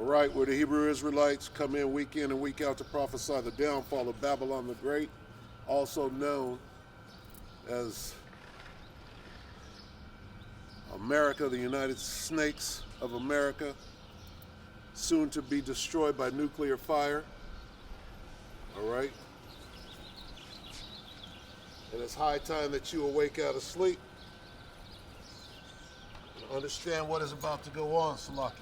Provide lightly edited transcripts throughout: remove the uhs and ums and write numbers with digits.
All right, where the Hebrew Israelites come in and week out to prophesy the downfall of Babylon the Great, also known as America, the United Snakes of America, soon to be destroyed by nuclear fire. All right. And it's high time that you awake out of sleep and understand what is about to go on, Salaki.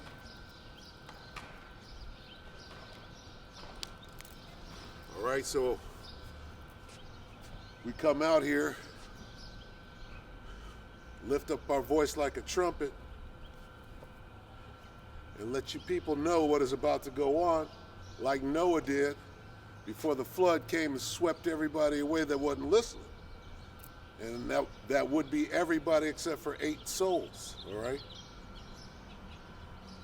All right, so we come out here, lift up our voice like a trumpet, and let you people know what is about to go on, like Noah did before the flood came and swept everybody away that wasn't listening. And that would be everybody except for 8 souls, all right?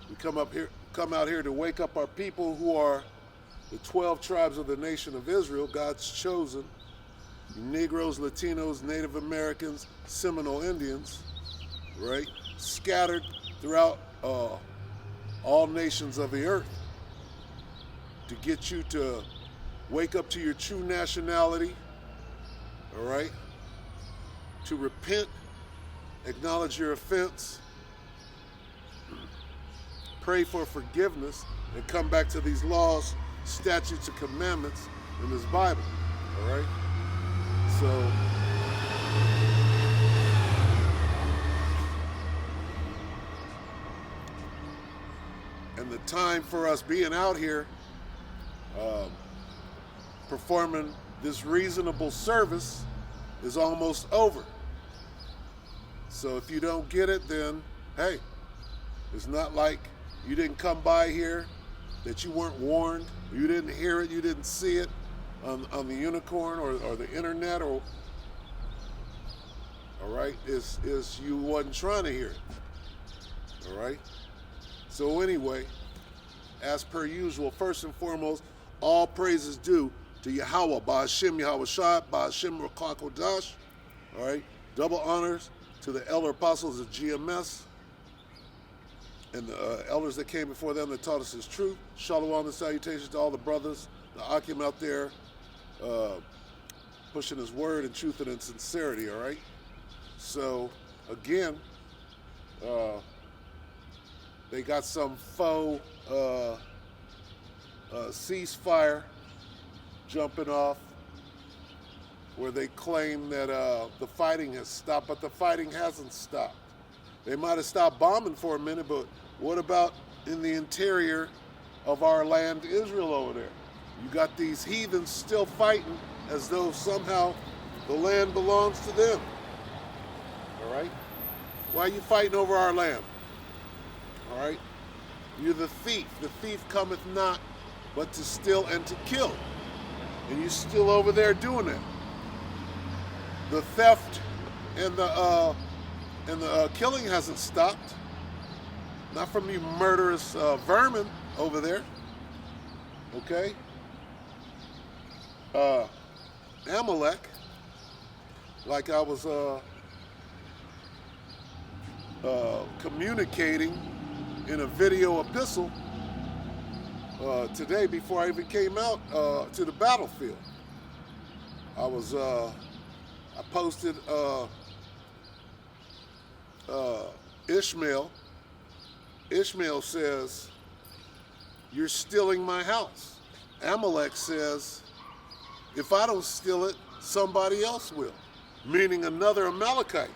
We come out here to wake up our people who are the 12 tribes of the nation of Israel, God's chosen, Negroes, Latinos, Native Americans, Seminole Indians, right? Scattered throughout all nations of the earth, to get you to wake up to your true nationality, all right? To repent, acknowledge your offense, pray for forgiveness, and come back to these laws, statutes, and commandments in this Bible, all right? So, and the time for us being out here performing this reasonable service is almost over. So if you don't get it, then hey, it's not like you didn't come by here, that you weren't warned, you didn't hear it, you didn't see it on the unicorn or the internet, or all right, is you wasn't trying to hear it. All right. So anyway, as per usual, first and foremost, all praises due to Yahweh, Ba'ashem Yahweh Shai, Ba'ashem Ruach HaKodesh. All right. Double honors to the elder apostles of GMS and the elders that came before them that taught us His truth. Shalom and salutations to all the brothers, the Akim out there, pushing His word in truth and in sincerity. All right. So again, they got some faux ceasefire jumping off, where they claim that the fighting has stopped, but the fighting hasn't stopped. They might have stopped bombing for a minute, but what about in the interior of our land, Israel, over there? You got these heathens still fighting as though somehow the land belongs to them. All right? Why are you fighting over our land? All right? You're the thief. The thief cometh not but to steal and to kill. And you're still over there doing that. The theft and the killing hasn't stopped. Not from you murderous vermin over there. Okay? Amalek, like I was communicating in a video epistle today before I even came out to the battlefield. I posted Ishmael. Ishmael says, "You're stealing my house." Amalek says, "If I don't steal it, somebody else will," meaning another Amalekite.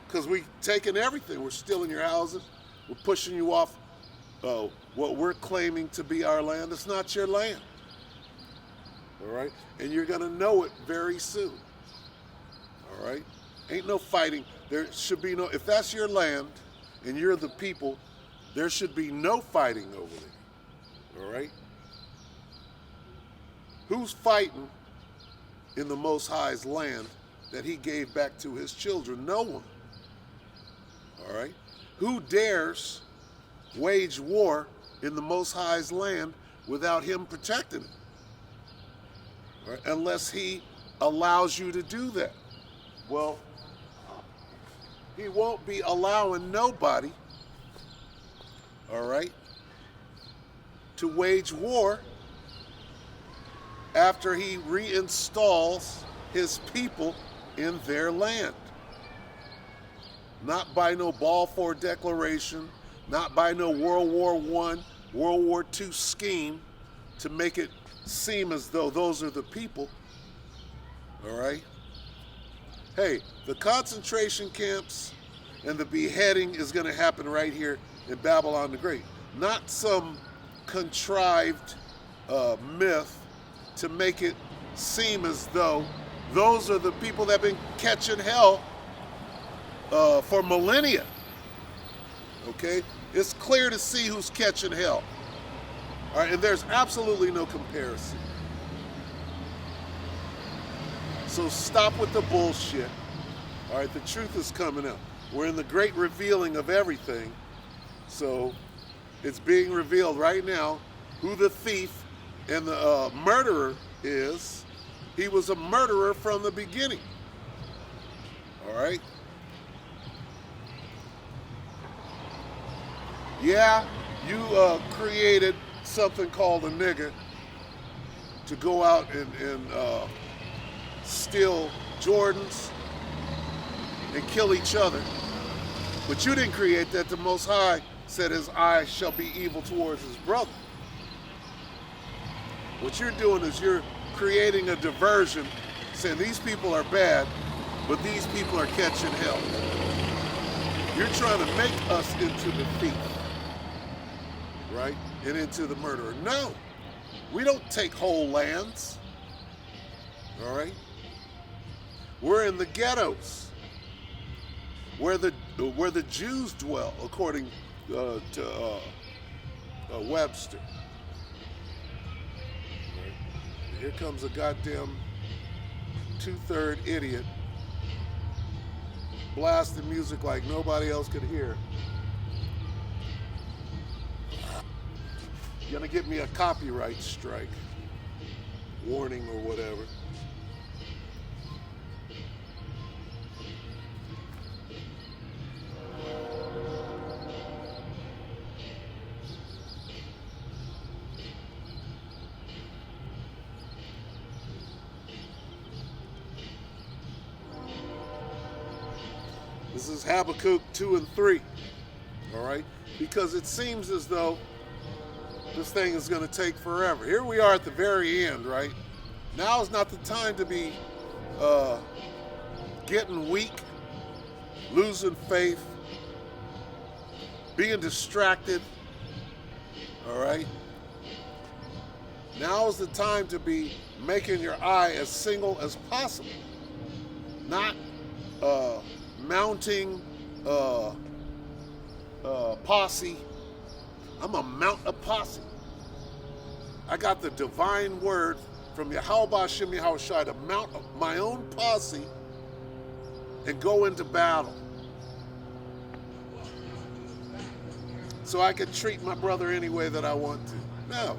Because we've taken everything. We're stealing your houses. We're pushing you off what we're claiming to be our land. It's not your land. All right? And you're going to know it very soon. All right? Ain't no fighting. There should be no, if that's your land and you're the people, there should be no fighting over there. All right? Who's fighting in the Most High's land that He gave back to His children? No one. All right? Who dares wage war in the Most High's land without Him protecting it? All right? Unless He allows you to do that. Well, He won't be allowing nobody, all right, to wage war after he reinstalls his people in their land. Not by no Balfour Declaration, not by no World War I, World War II scheme to make it seem as though those are the people. All right? Hey, the concentration camps and the beheading is going to happen right here in Babylon the Great. Not some contrived myth to make it seem as though those are the people that have been catching hell for millennia. Okay? It's clear to see who's catching hell. All right, and there's absolutely no comparison. So stop with the bullshit. All right, the truth is coming out. We're in the great revealing of everything. So it's being revealed right now who the thief and the murderer is. He was a murderer from the beginning. All right? Yeah, you created something called a nigger to go out and steal Jordans and kill each other. But you didn't create that. The Most High said his eye shall be evil towards his brother. What you're doing is you're creating a diversion, saying these people are bad, but these people are catching hell. You're trying to make us into the thief, right? And into the murderer. No, we don't take whole lands, all right? We're in the ghettos, where the Jews dwell, according to Webster. Here comes a goddamn two-third idiot blasting music like nobody else could hear. Gonna get me a copyright strike warning or whatever. This is Habakkuk 2 and 3, all right? Because it seems as though this thing is going to take forever. Here we are at the very end, right? Now is not the time to be getting weak, losing faith, being distracted, all right? Now is the time to be making your eye as single as possible, not mounting posse. I'm going to mount a posse. I got the divine word from Yahweh B'Shem Yahushai to mount my own posse and go into battle. So I can treat my brother any way that I want to. No.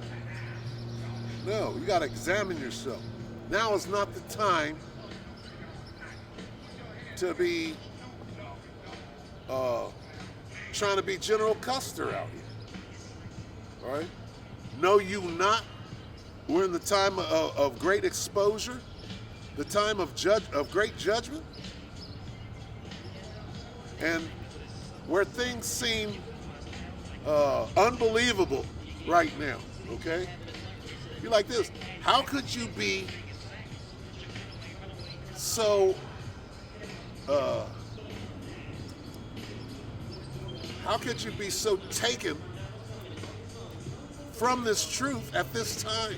No, you got to examine yourself. Now is not the time to be trying to be General Custer out here. All right? Know you not, we're in the time of great exposure, the time of great judgment, and where things seem unbelievable right now, okay? Be like this, how could you be so, taken from this truth at this time?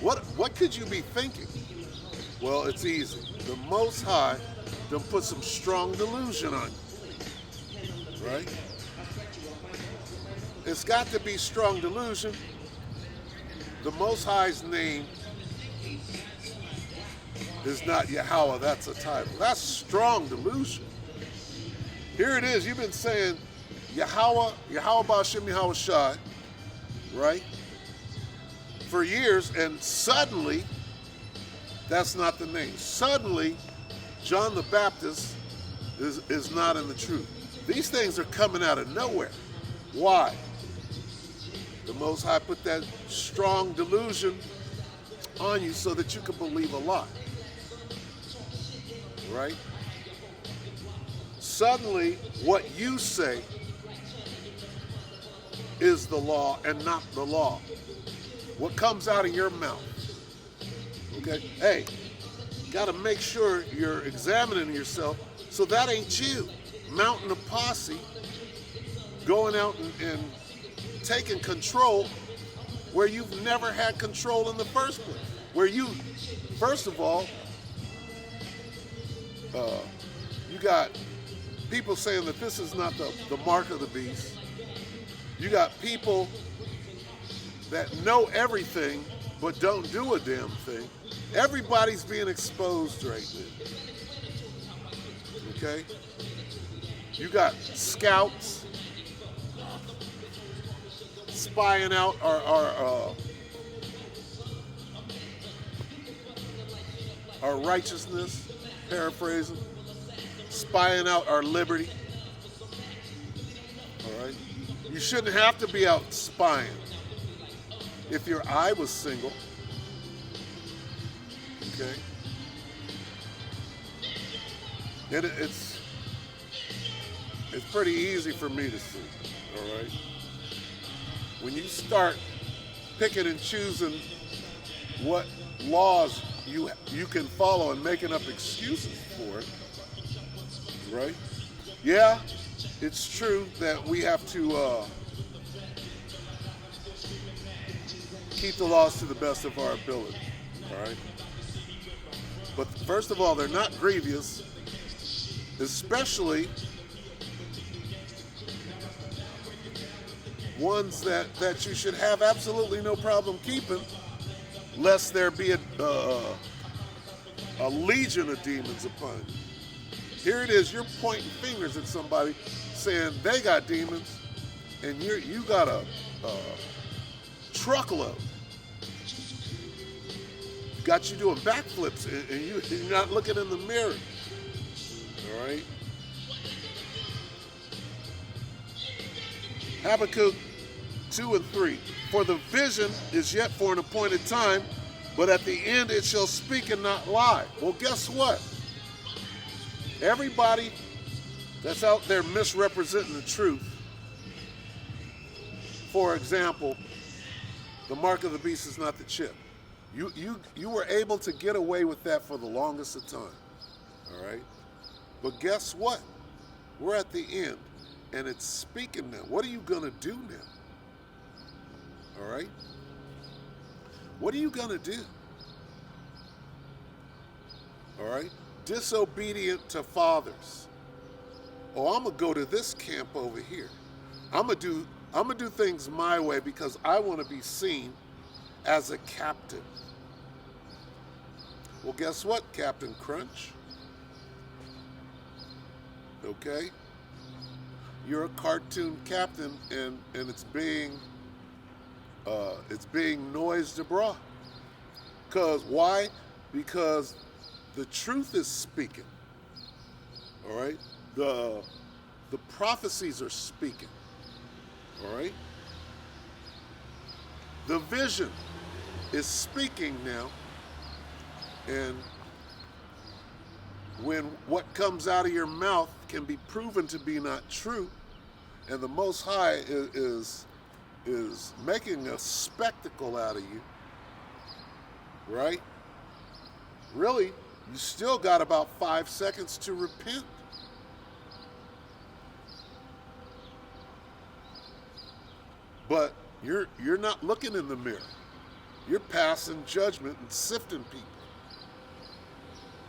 What could you be thinking? Well, it's easy. The Most High done put some strong delusion on you, right? It's got to be strong delusion. The Most High's name is not Yahweh, that's a title. That's strong delusion. Here it is, you've been saying Yahweh B'Shem Yahushai, right? For years, and suddenly, that's not the name. Suddenly, John the Baptist is not in the truth. These things are coming out of nowhere. Why? The Most High put that strong delusion on you so that you can believe a lie. Right? Suddenly, what you say is the law and not the law. What comes out of your mouth. Okay? Hey, got to make sure you're examining yourself. So that ain't you mounting a posse, going out and taking control where you've never had control in the first place. Where you, first of all, you got people saying that this is not the mark of the beast. You got people that know everything but don't do a damn thing. Everybody's being exposed right now. Okay? You got scouts spying out our righteousness, paraphrasing, spying out our liberty. All right? You shouldn't have to be out spying if your eye was single. Okay? And it's pretty easy for me to see. All right? When you start picking and choosing what laws you can follow and making up excuses for it, right? Yeah, it's true that we have to keep the laws to the best of our ability, all right? But first of all, they're not grievous, especially ones that you should have absolutely no problem keeping, lest there be a legion of demons upon you. Here it is, you're pointing fingers at somebody saying they got demons, and you got a truckload. Got you doing backflips, and you're not looking in the mirror. All right? Habakkuk 2 and 3. For the vision is yet for an appointed time, but at the end it shall speak and not lie. Well, guess what? Everybody that's out there misrepresenting the truth, for example, the mark of the beast is not the chip. You were able to get away with that for the longest of time. All right? But guess what? We're at the end, and it's speaking now. What are you going to do now? All right? What are you going to do? All right? Disobedient to fathers. Oh, I'm going to go to this camp over here. I'm going to do things my way because I want to be seen as a captain. Well, guess what, Captain Crunch? Okay? You're a cartoon captain, and it's being noised abroad. Because why? Because the truth is speaking. All right? The prophecies are speaking. All right? The vision is speaking now. And when what comes out of your mouth can be proven to be not true, and the Most High is making a spectacle out of you, right? Really, you still got about 5 seconds to repent. But you're not looking in the mirror. You're passing judgment and sifting people,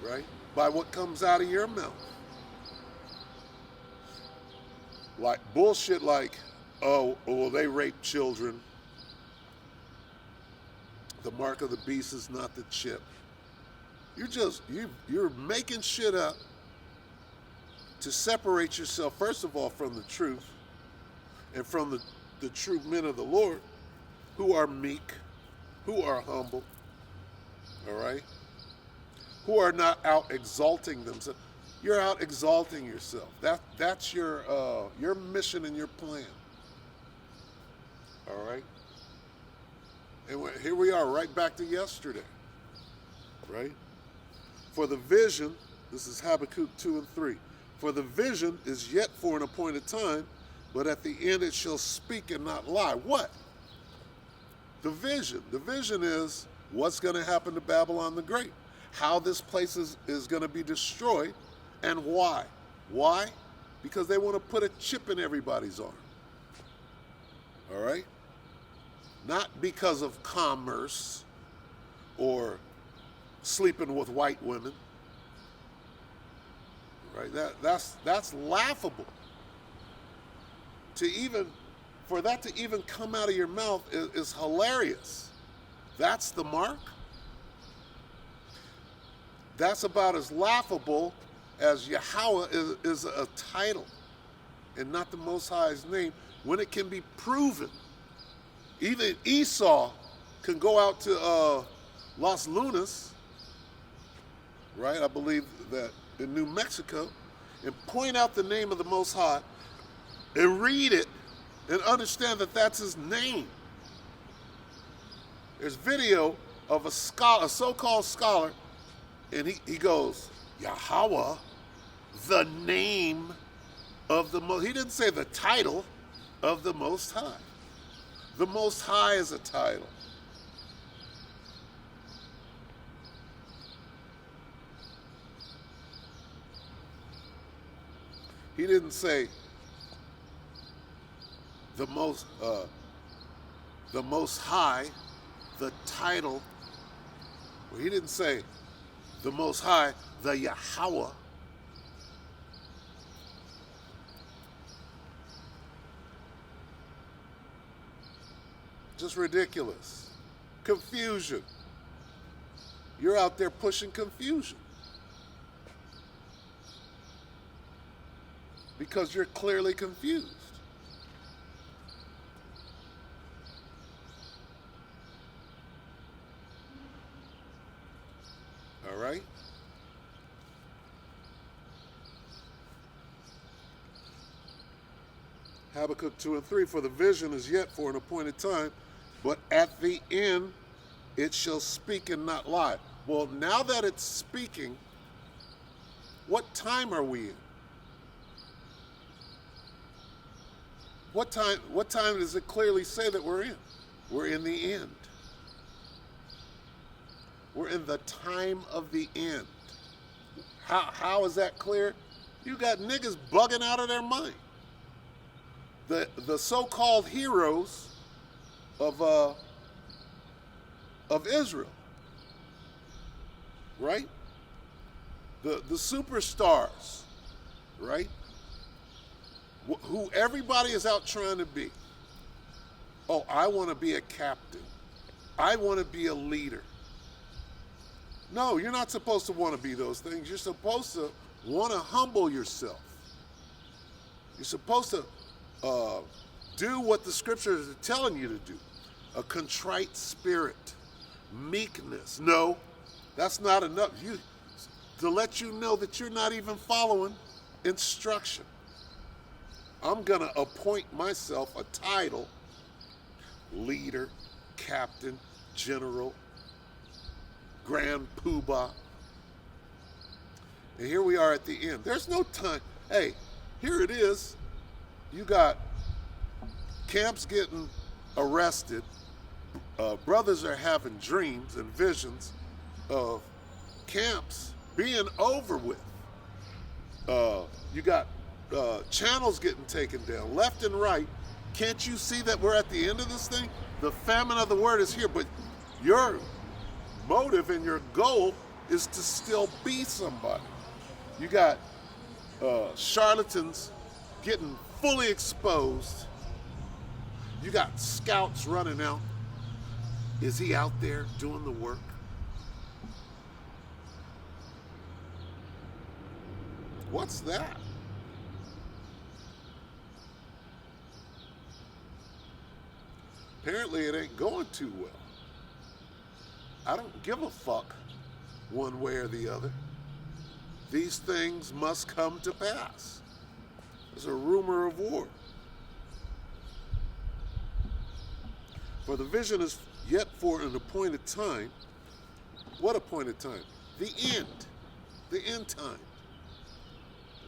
right? By what comes out of your mouth. Like bullshit like, oh, well, they rape children. The mark of the beast is not the chip. You're making shit up to separate yourself, first of all, from the truth and from the true men of the Lord who are meek, who are humble, all right? Who are not out exalting themselves. You're out exalting yourself. That's your mission and your plan. All right? And here we are, right back to yesterday, right? For the vision, this is Habakkuk 2 and 3. For the vision is yet for an appointed time, but at the end it shall speak and not lie. What? The vision. The vision is what's going to happen to Babylon the Great, how this place is going to be destroyed, and why. Why? Because they want to put a chip in everybody's arm. All right? Not because of commerce or sleeping with white women. Right? That's laughable. For that to even come out of your mouth is hilarious. That's the mark? That's about as laughable as Yahweh is a title and not the Most High's name when it can be proven. Even Esau can go out to Los Lunas, right? I believe that in New Mexico, and point out the name of the Most High and read it and understand that that's his name. There's video of a scholar, a so-called scholar, and he goes, Yahweh, the name of the Most. He didn't say the title of the Most High. The Most High is a title. He didn't say the Most High, the title. Well, he didn't say the Most High, the Yahweh. Just ridiculous. Confusion. You're out there pushing confusion. Because you're clearly confused. All right? Habakkuk 2 and 3, for the vision is yet for an appointed time, but at the end it shall speak and not lie. Well, now that it's speaking, what time are we in? What time does it clearly say that we're in? We're in the end. We're in the time of the end. How is that clear? You got niggas bugging out of their mind. The so-called heroes of Israel, right? The superstars, right? Who everybody is out trying to be. Oh, I want to be a captain. I want to be a leader. No, you're not supposed to want to be those things. You're supposed to want to humble yourself. You're supposed to do what the scriptures are telling you to do. A contrite spirit, meekness. No, that's not enough. To let you know that you're not even following instruction. I'm going to appoint myself a title, leader, captain, general, grand poobah. And here we are at the end. There's no time. Hey, here it is. You got camps getting arrested. Brothers are having dreams and visions of camps being over with. You got channels getting taken down left and right. Can't you see that we're at the end of this thing? The famine of the word is here, but your motive and your goal is to still be somebody. You got charlatans getting fully exposed. You got scouts running out. Is he out there doing the work? What's that? Apparently it ain't going too well. I don't give a fuck one way or the other. These things must come to pass. There's a rumor of war. For the vision is Yet for an appointed time, what appointed time? The end time.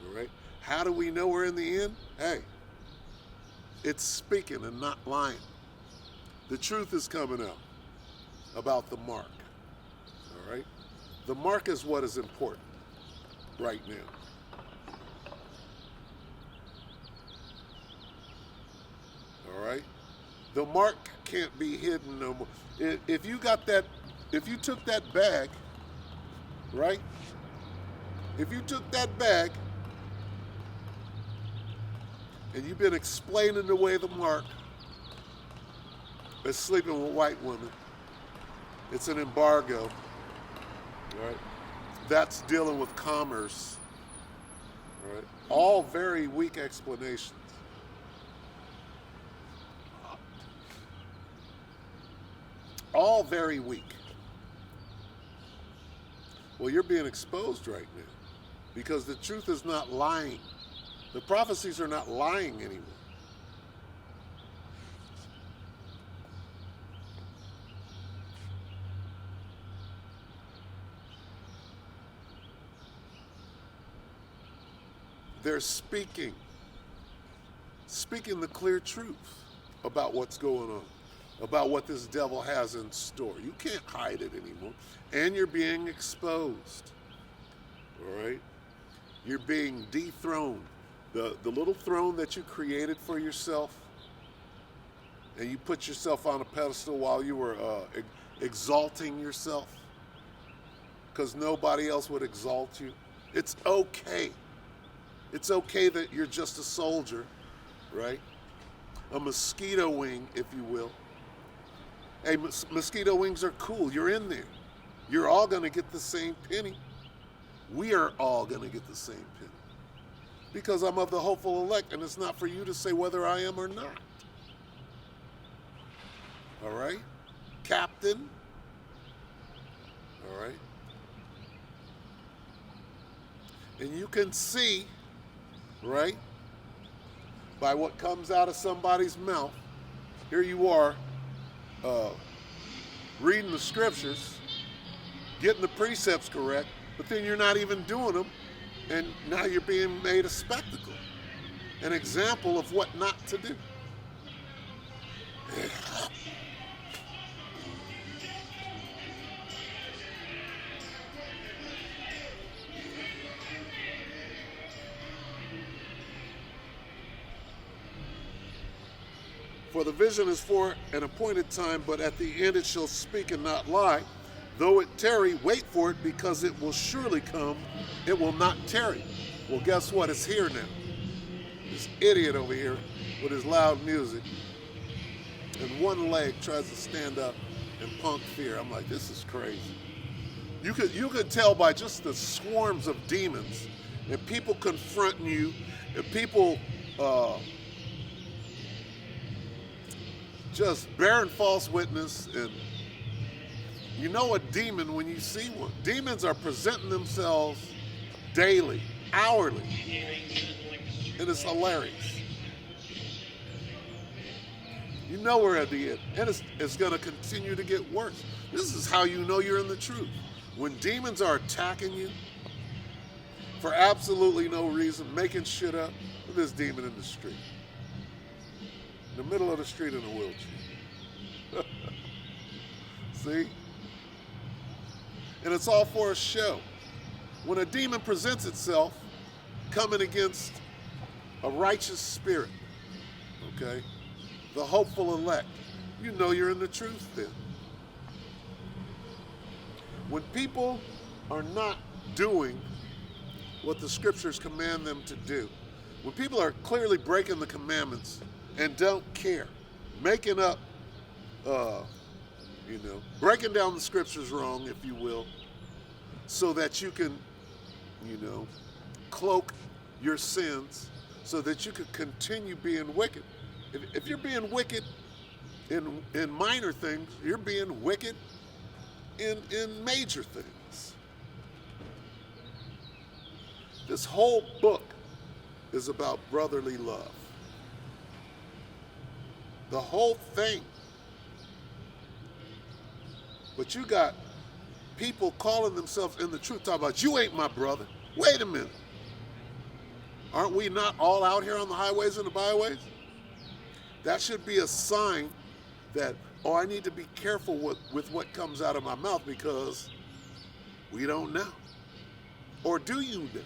All right? How do we know we're in the end? Hey, it's speaking and not lying. The truth is coming out about the mark. All right? The mark is what is important right now. All right? The mark can't be hidden no more. If you took that bag, right? If you took that bag and you've been explaining away the mark as sleeping with white women, it's an embargo, right? That's dealing with commerce, right? All very weak explanations. All very weak. Well, you're being exposed right now because the truth is not lying. The prophecies are not lying anymore. They're speaking the clear truth about what's going on, about what this devil has in store. You can't hide it anymore. And you're being exposed. All right? You're being dethroned. The little throne that you created for yourself, and you put yourself on a pedestal while you were exalting yourself, because nobody else would exalt you. It's okay. It's okay that you're just a soldier, right? A mosquito wing, if you will. Hey, mosquito wings are cool. You're in there. You're all going to get the same penny. We are all going to get the same penny. Because I'm of the hopeful elect, and it's not for you to say whether I am or not. All right? Captain. All right? And you can see, right, by what comes out of somebody's mouth. Here you are, reading the scriptures, getting the precepts correct, but then you're not even doing them, and now you're being made a spectacle, an example of what not to do. For the vision is for an appointed time, but at the end it shall speak and not lie. Though it tarry, wait for it, because it will surely come. It will not tarry. Well, guess what? It's here now. This idiot over here with his loud music, and one leg tries to stand up and punk fear. I'm like, this is crazy. You could tell by just the swarms of demons and people confronting you, and people just bearing false witness. And you know a demon when you see one. Demons are presenting themselves daily, hourly, and it's hilarious. You know we're at the end, and it's going to continue to get worse. This is how you know you're in the truth. When demons are attacking you for absolutely no reason, making shit up. Look at this demon in the street. In the middle of the street in a wheelchair. See? And it's all for a show. When a demon presents itself coming against a righteous spirit, okay, the hopeful elect, you know you're in the truth then. When people are not doing what the scriptures command them to do, when people are clearly breaking the commandments and don't care, making up, breaking down the scriptures wrong, if you will, so that you can, cloak your sins, so that you can continue being wicked. If you're being wicked in minor things, you're being wicked in major things. This whole book is about brotherly love. The whole thing But you got people calling themselves in the truth talking about, you ain't my brother. Wait a minute. Aren't we not all out here on the highways and the byways? That should be a sign that, oh, I need to be careful with what comes out of my mouth because we don't know. Or do you know?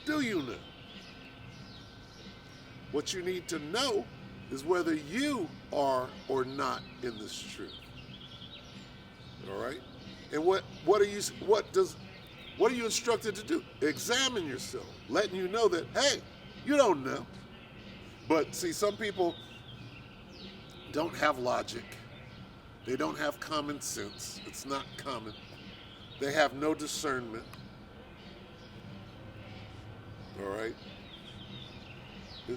Do you know? What you need to know is whether you are or not in this truth. All right? And what are you instructed to do? Examine yourself, letting you know that, hey, you don't know. But see, some people don't have logic. They don't have common sense. It's not common. They have no discernment. All right?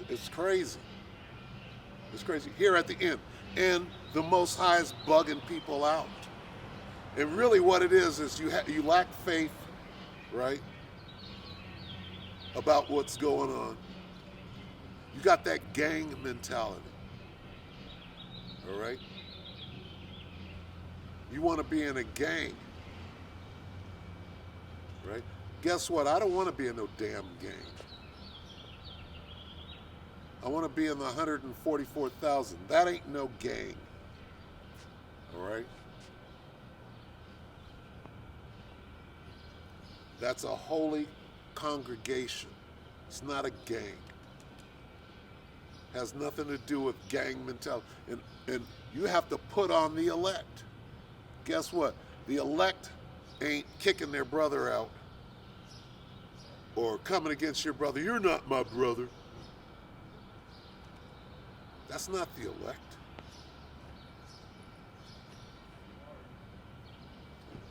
It's crazy. It's crazy. Here at the end. And the Most High is bugging people out. And really what it is you lack faith, right, about what's going on. You got that gang mentality. All right? You want to be in a gang. Right? Guess what? I don't want to be in no damn gang. I want to be in the 144,000. That ain't no gang. All right? That's a holy congregation. It's not a gang. Has nothing to do with gang mentality. And you have to put on the elect. Guess what? The elect ain't kicking their brother out or coming against your brother. You're not my brother. That's not the elect.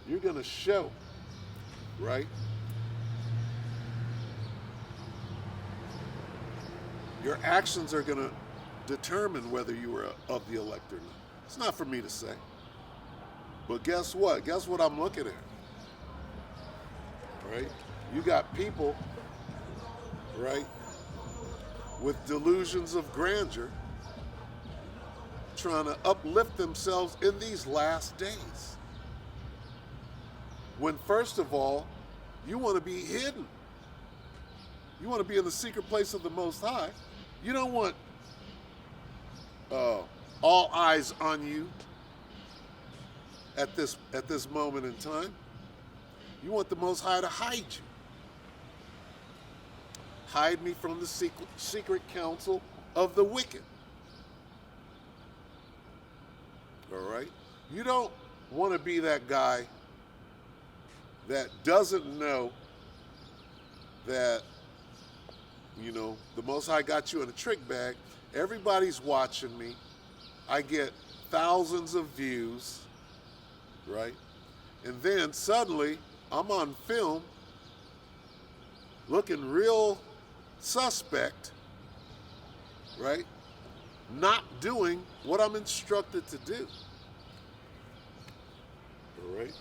You're going to show, right? Your actions are going to determine whether you are of the elect or not. It's not for me to say. But guess what? Guess what I'm looking at? Right? You got people, right, with delusions of grandeur trying to uplift themselves in these last days. When first of all, you want to be hidden. You want to be in the secret place of the Most High. You don't want all eyes on you at this moment in time. You want the Most High to hide you. Hide me from the secret counsel of the wicked. All right? You don't want to be that guy that doesn't know that, you know, the Most High got you in a trick bag. Everybody's watching me. I get thousands of views, right? And then suddenly I'm on film looking real suspect, right? Not doing what I'm instructed to do. All right?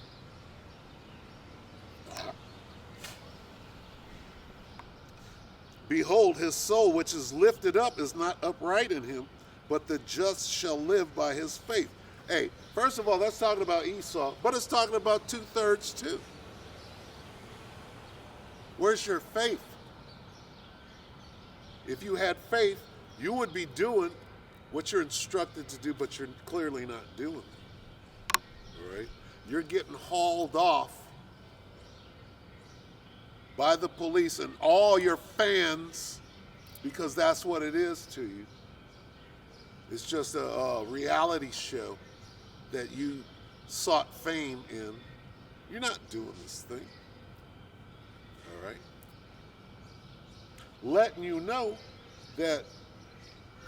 Behold, his soul which is lifted up is not upright in him, but the just shall live by his faith. Hey, first of all, that's talking about Esau, but it's talking about 2/3 too. Where's your faith? If you had faith, you would be doing what you're instructed to do, but you're clearly not doing it. All right? You're getting hauled off by the police and all your fans, because that's what it is to you. It's just a reality show that you sought fame in. You're not doing this thing. All right? Letting you know that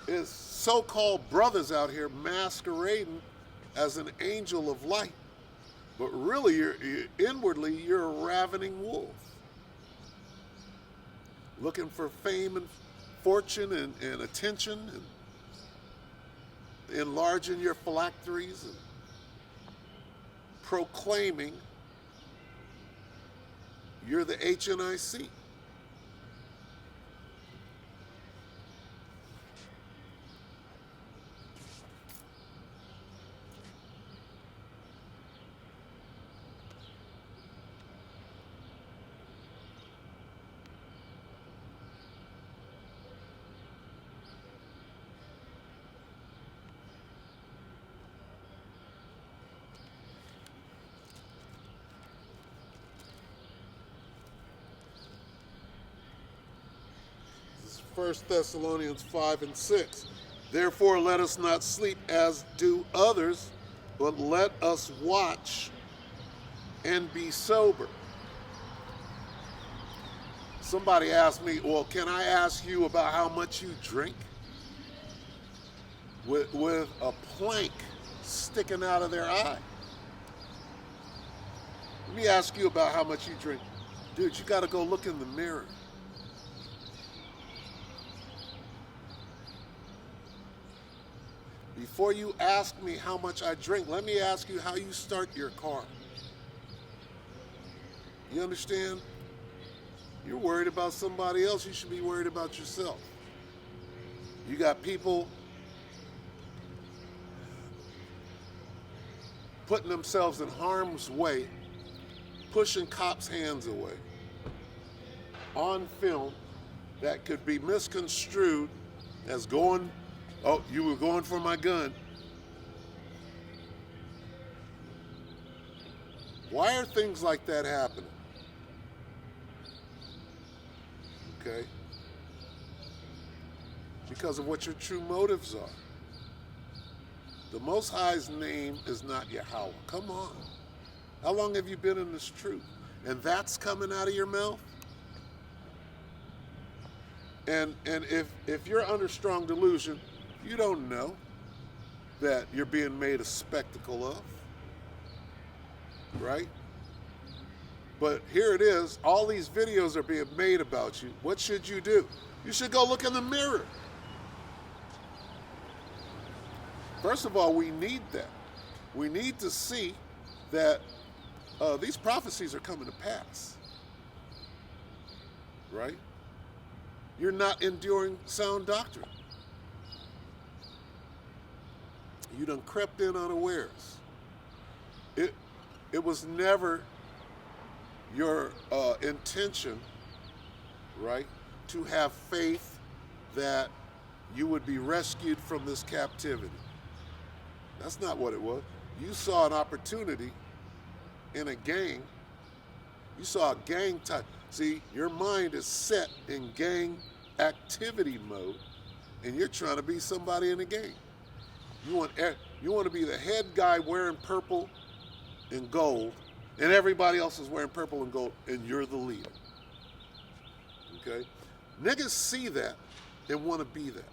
it's so-called brothers out here masquerading as an angel of light. But really, inwardly, you're a ravening wolf. Looking for fame and fortune and attention and enlarging your phylacteries and proclaiming you're the HNIC. 1 Thessalonians 5 and 6. Therefore, let us not sleep as do others, but let us watch and be sober. Somebody asked me, well, can I ask you about how much you drink? With a plank sticking out of their eye. Let me ask you about how much you drink. Dude, you got to go look in the mirror. Before you ask me how much I drink, let me ask you how you start your car. You understand? You're worried about somebody else. You should be worried about yourself. You got people putting themselves in harm's way, pushing cops' hands away on film that could be misconstrued as going, oh, you were going for my gun. Why are things like that happening? Okay? Because of what your true motives are. The Most High's name is not Yahweh. Come on. How long have you been in this truth? And that's coming out of your mouth? And if you're under strong delusion, you don't know that you're being made a spectacle of. Right? But here it is. All these videos are being made about you. What should you do? You should go look in the mirror. First of all, we need that. We need to see that these prophecies are coming to pass. Right? You're not enduring sound doctrine. You done crept in unawares. It was never your intention, right, to have faith that you would be rescued from this captivity. That's not what it was. You saw an opportunity in a gang. You saw a gang type. See, your mind is set in gang activity mode, and you're trying to be somebody in the gang. You want to be the head guy wearing purple and gold, and everybody else is wearing purple and gold, and you're the leader. Okay? Niggas see that and want to be that.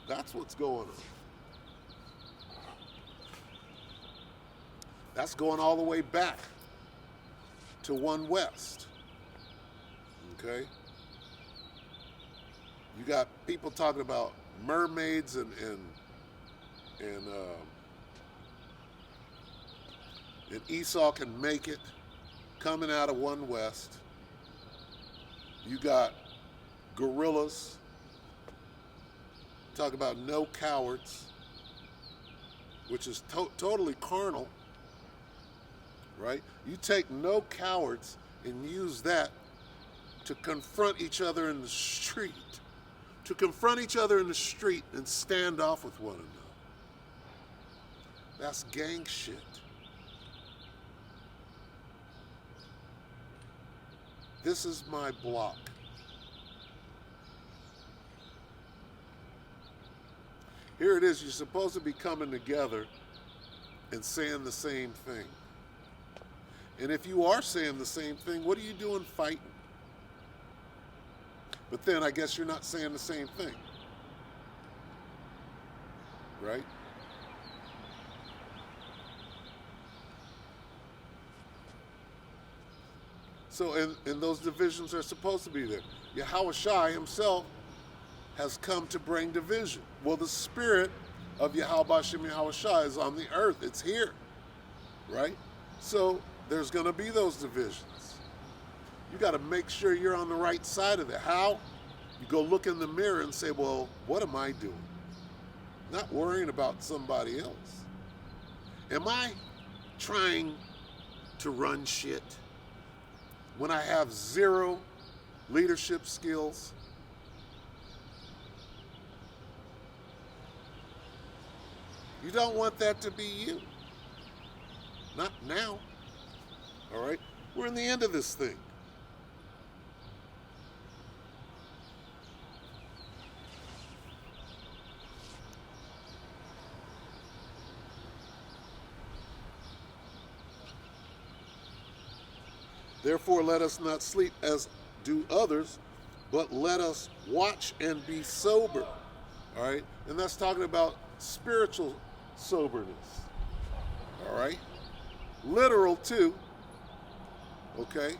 That's what's going on. That's going all the way back to One West. Okay? You got people talking about mermaids and Esau can make it coming out of One West. You got gorillas talk about no cowards, which is totally carnal, right? You take no cowards and use that to confront each other in the street, and stand off with one another. That's gang shit. This is my block. Here it is, you're supposed to be coming together and saying the same thing. And if you are saying the same thing, what are you doing fighting? But then I guess you're not saying the same thing. Right? So, and those divisions are supposed to be there. Yahweh Shai himself has come to bring division. Well, the spirit of Yahweh Shem Yahweh Shai is on the earth. It's here. Right? So, there's going to be those divisions. You got to make sure you're on the right side of it. How? You go look in the mirror and say, well, what am I doing? Not worrying about somebody else. Am I trying to run shit when I have zero leadership skills? You don't want that to be you. Not now. All right? We're in the end of this thing. Therefore, let us not sleep as do others, but let us watch and be sober. All right? And that's talking about spiritual soberness. All right? Literal, too. Okay?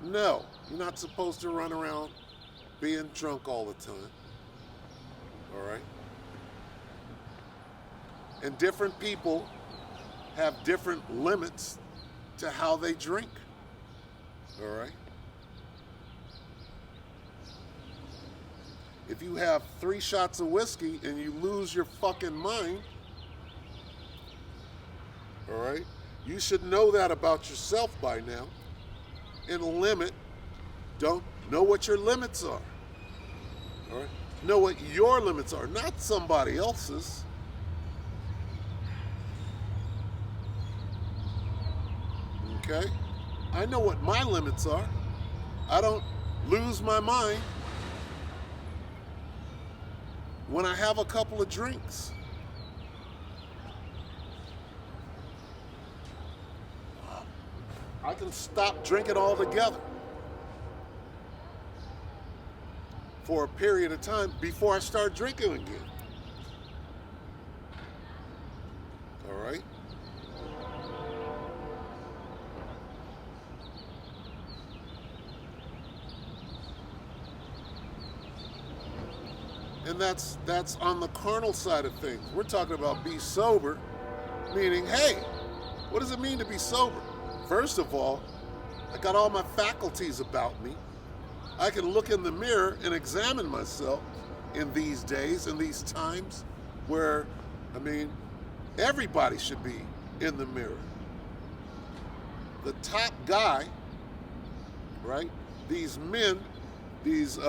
No, you're not supposed to run around being drunk all the time. All right? And different people have different limits to how they drink. All right? If you have 3 shots of whiskey and you lose your fucking mind, all right, you should know that about yourself by now. And limit, don't know what your limits are. All right? Know what your limits are, not somebody else's. Okay? I know what my limits are. I don't lose my mind when I have a couple of drinks. I can stop drinking altogether for a period of time before I start drinking again. All right? And that's on the carnal side of things. We're talking about be sober, meaning, hey, what does it mean to be sober? First of all, I got all my faculties about me. I can look in the mirror and examine myself in these days, in these times where, I mean, everybody should be in the mirror. The top guy, right? These men, these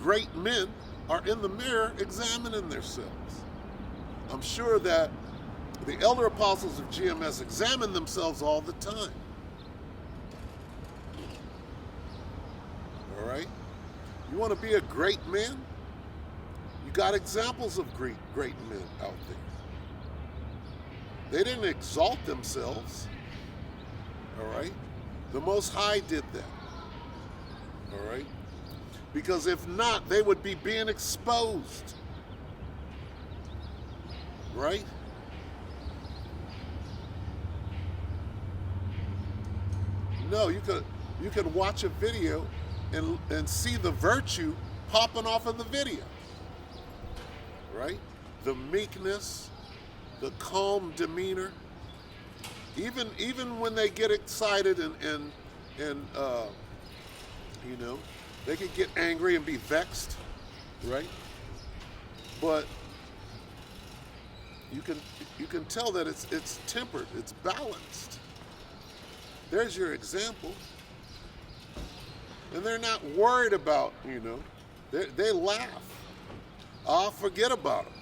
great men are in the mirror examining themselves. I'm sure that the elder apostles of GMS examine themselves all the time. All right? You want to be a great man? You got examples of great men out there. They didn't exalt themselves. All right? The Most High did that. All right? Because if not, they would be being exposed. Right? No, you could watch a video and see the virtue popping off of the video. Right? The meekness, the calm demeanor. Even when they get excited and you know, they could get angry and be vexed, right? But you can tell that it's tempered, it's balanced. There's your example. And they're not worried about, you know, they laugh. Forget about them.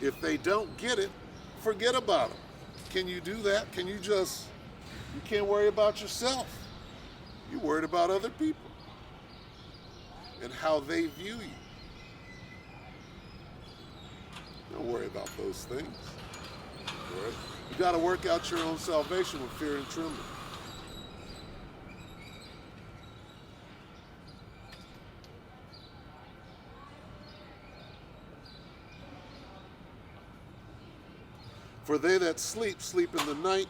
If they don't get it, forget about them. Can you do that? You can't worry about yourself. You're worried about other people and how they view you. Don't worry about those things. All right? You got to work out your own salvation with fear and trembling. For they that sleep, sleep in the night,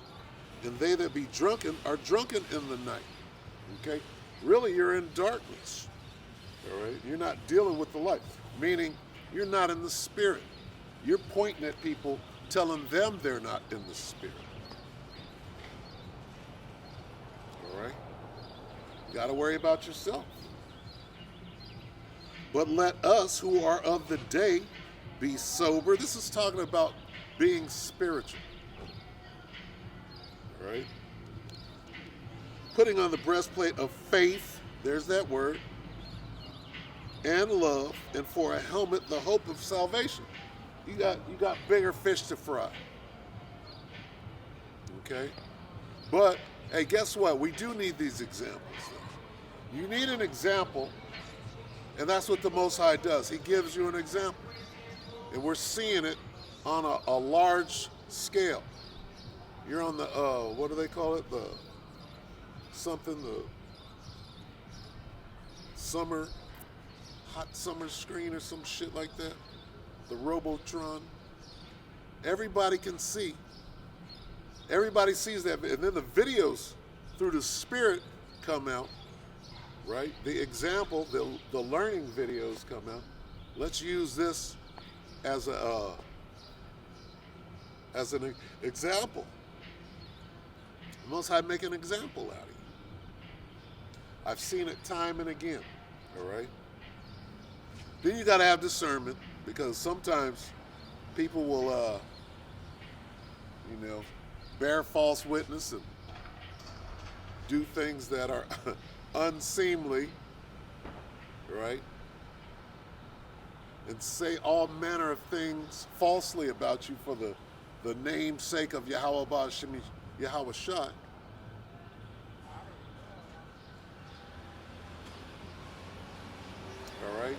and they that be drunken are drunken in the night. Okay? Really, you're in darkness. All right? You're not dealing with the light, meaning you're not in the spirit. You're pointing at people, telling them they're not in the spirit. All right? You got to worry about yourself. But let us who are of the day be sober. This is talking about being spiritual. All right? Putting on the breastplate of faith, there's that word, and love, and for a helmet, the hope of salvation. You got bigger fish to fry. Okay? But, hey, guess what? We do need these examples. You need an example, and that's what the Most High does. He gives you an example. And we're seeing it on a large scale. You're on the, what do they call it? something, the summer, hot summer screen or some shit like that, the Robotron. Everybody can see. Everybody sees that, and then the videos through the Spirit come out, right? The example, the learning videos come out. Let's use this as an example. The Most High make an example out of you. I've seen it time and again. All right. Then you got to have discernment, because sometimes people will, bear false witness and do things that are unseemly, right? And say all manner of things falsely about you for the name's sake of Yahweh Ba'ashim Yahweh Shai. All right?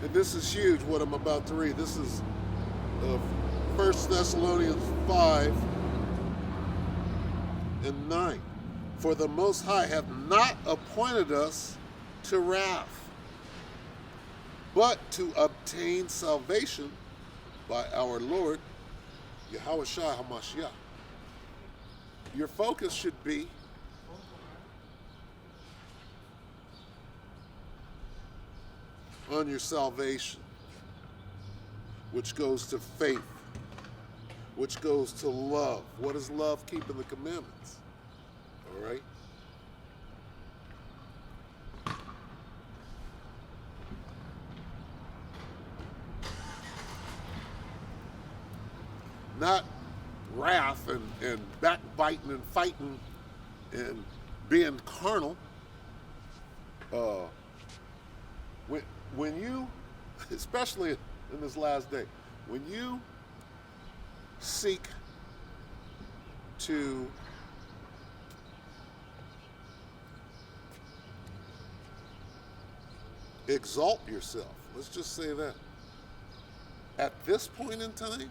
And this is huge, what I'm about to read. This is 1 Thessalonians 5 and 9. For the Most High hath not appointed us to wrath, but to obtain salvation by our Lord, Yahweh Shai HaMashiach. Your focus should be on your salvation, which goes to faith, which goes to love. What is love? Keeping the commandments. All right? Not wrath and backbiting and fighting and being carnal. When you, especially in this last day, when you seek to exalt yourself, let's just say that, at this point in time,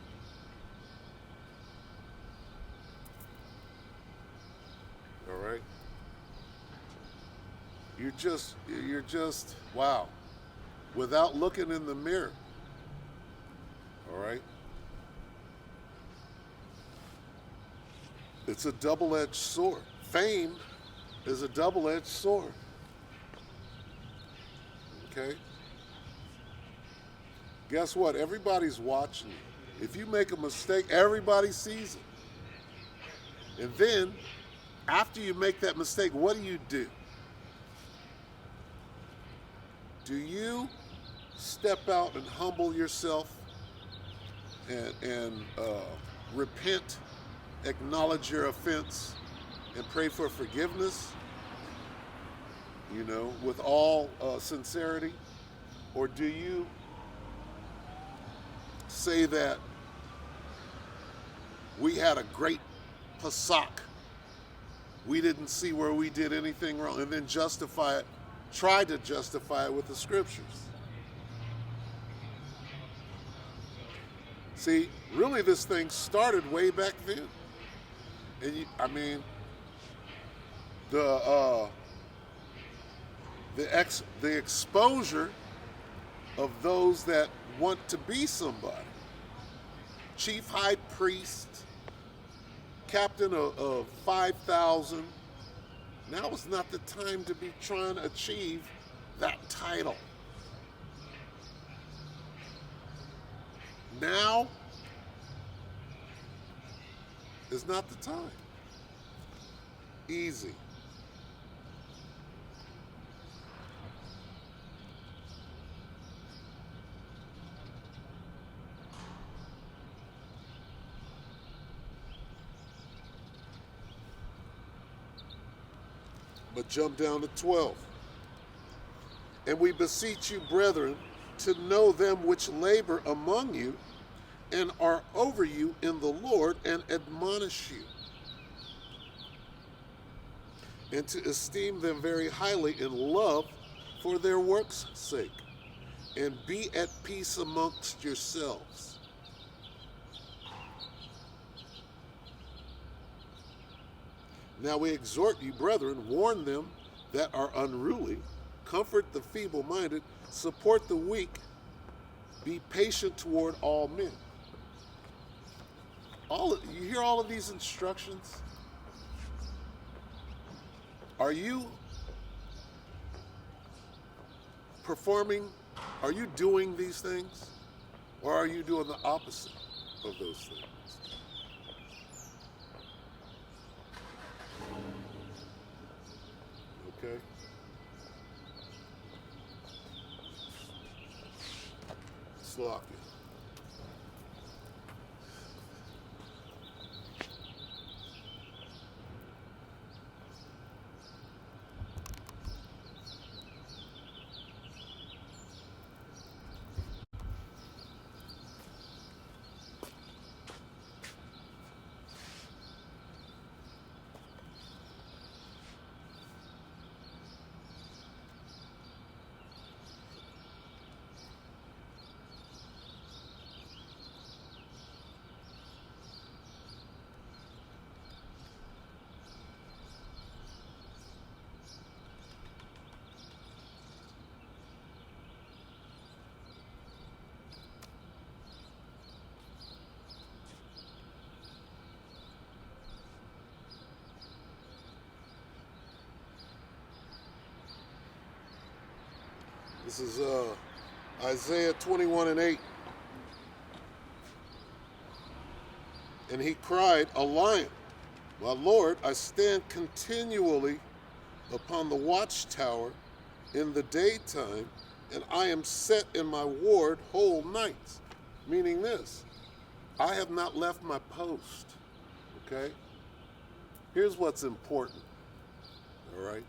all right, you're just, wow. Without looking in the mirror. All right? It's a double-edged sword. Fame is a double-edged sword. Okay? Guess what? Everybody's watching you. If you make a mistake, everybody sees it. And then, after you make that mistake, what do? Do you step out and humble yourself and repent, acknowledge your offense, and pray for forgiveness, with all sincerity? Or do you say that we had a great Pesach, we didn't see where we did anything wrong, and then try to justify it with the scriptures? See, really this thing started way back then. And the exposure of those that want to be somebody. Chief high priest, captain of 5,000. Now is not the time to be trying to achieve that title. Now is not the time. Easy. But jump down to 12. And we beseech you, brethren, to know them which labor among you and are over you in the Lord and admonish you, and to esteem them very highly in love for their work's sake, and be at peace amongst yourselves. Now we exhort you, brethren, warn them that are unruly, comfort the feeble-minded, support the weak, be patient toward all men. You hear all of these instructions? Are you doing these things? Or are you doing the opposite of those things? Okay? Sloppy. This is Isaiah 21:8. And he cried, a lion. My Lord, I stand continually upon the watchtower in the daytime, and I am set in my ward whole nights. Meaning this, I have not left my post, okay? Here's what's important, all right?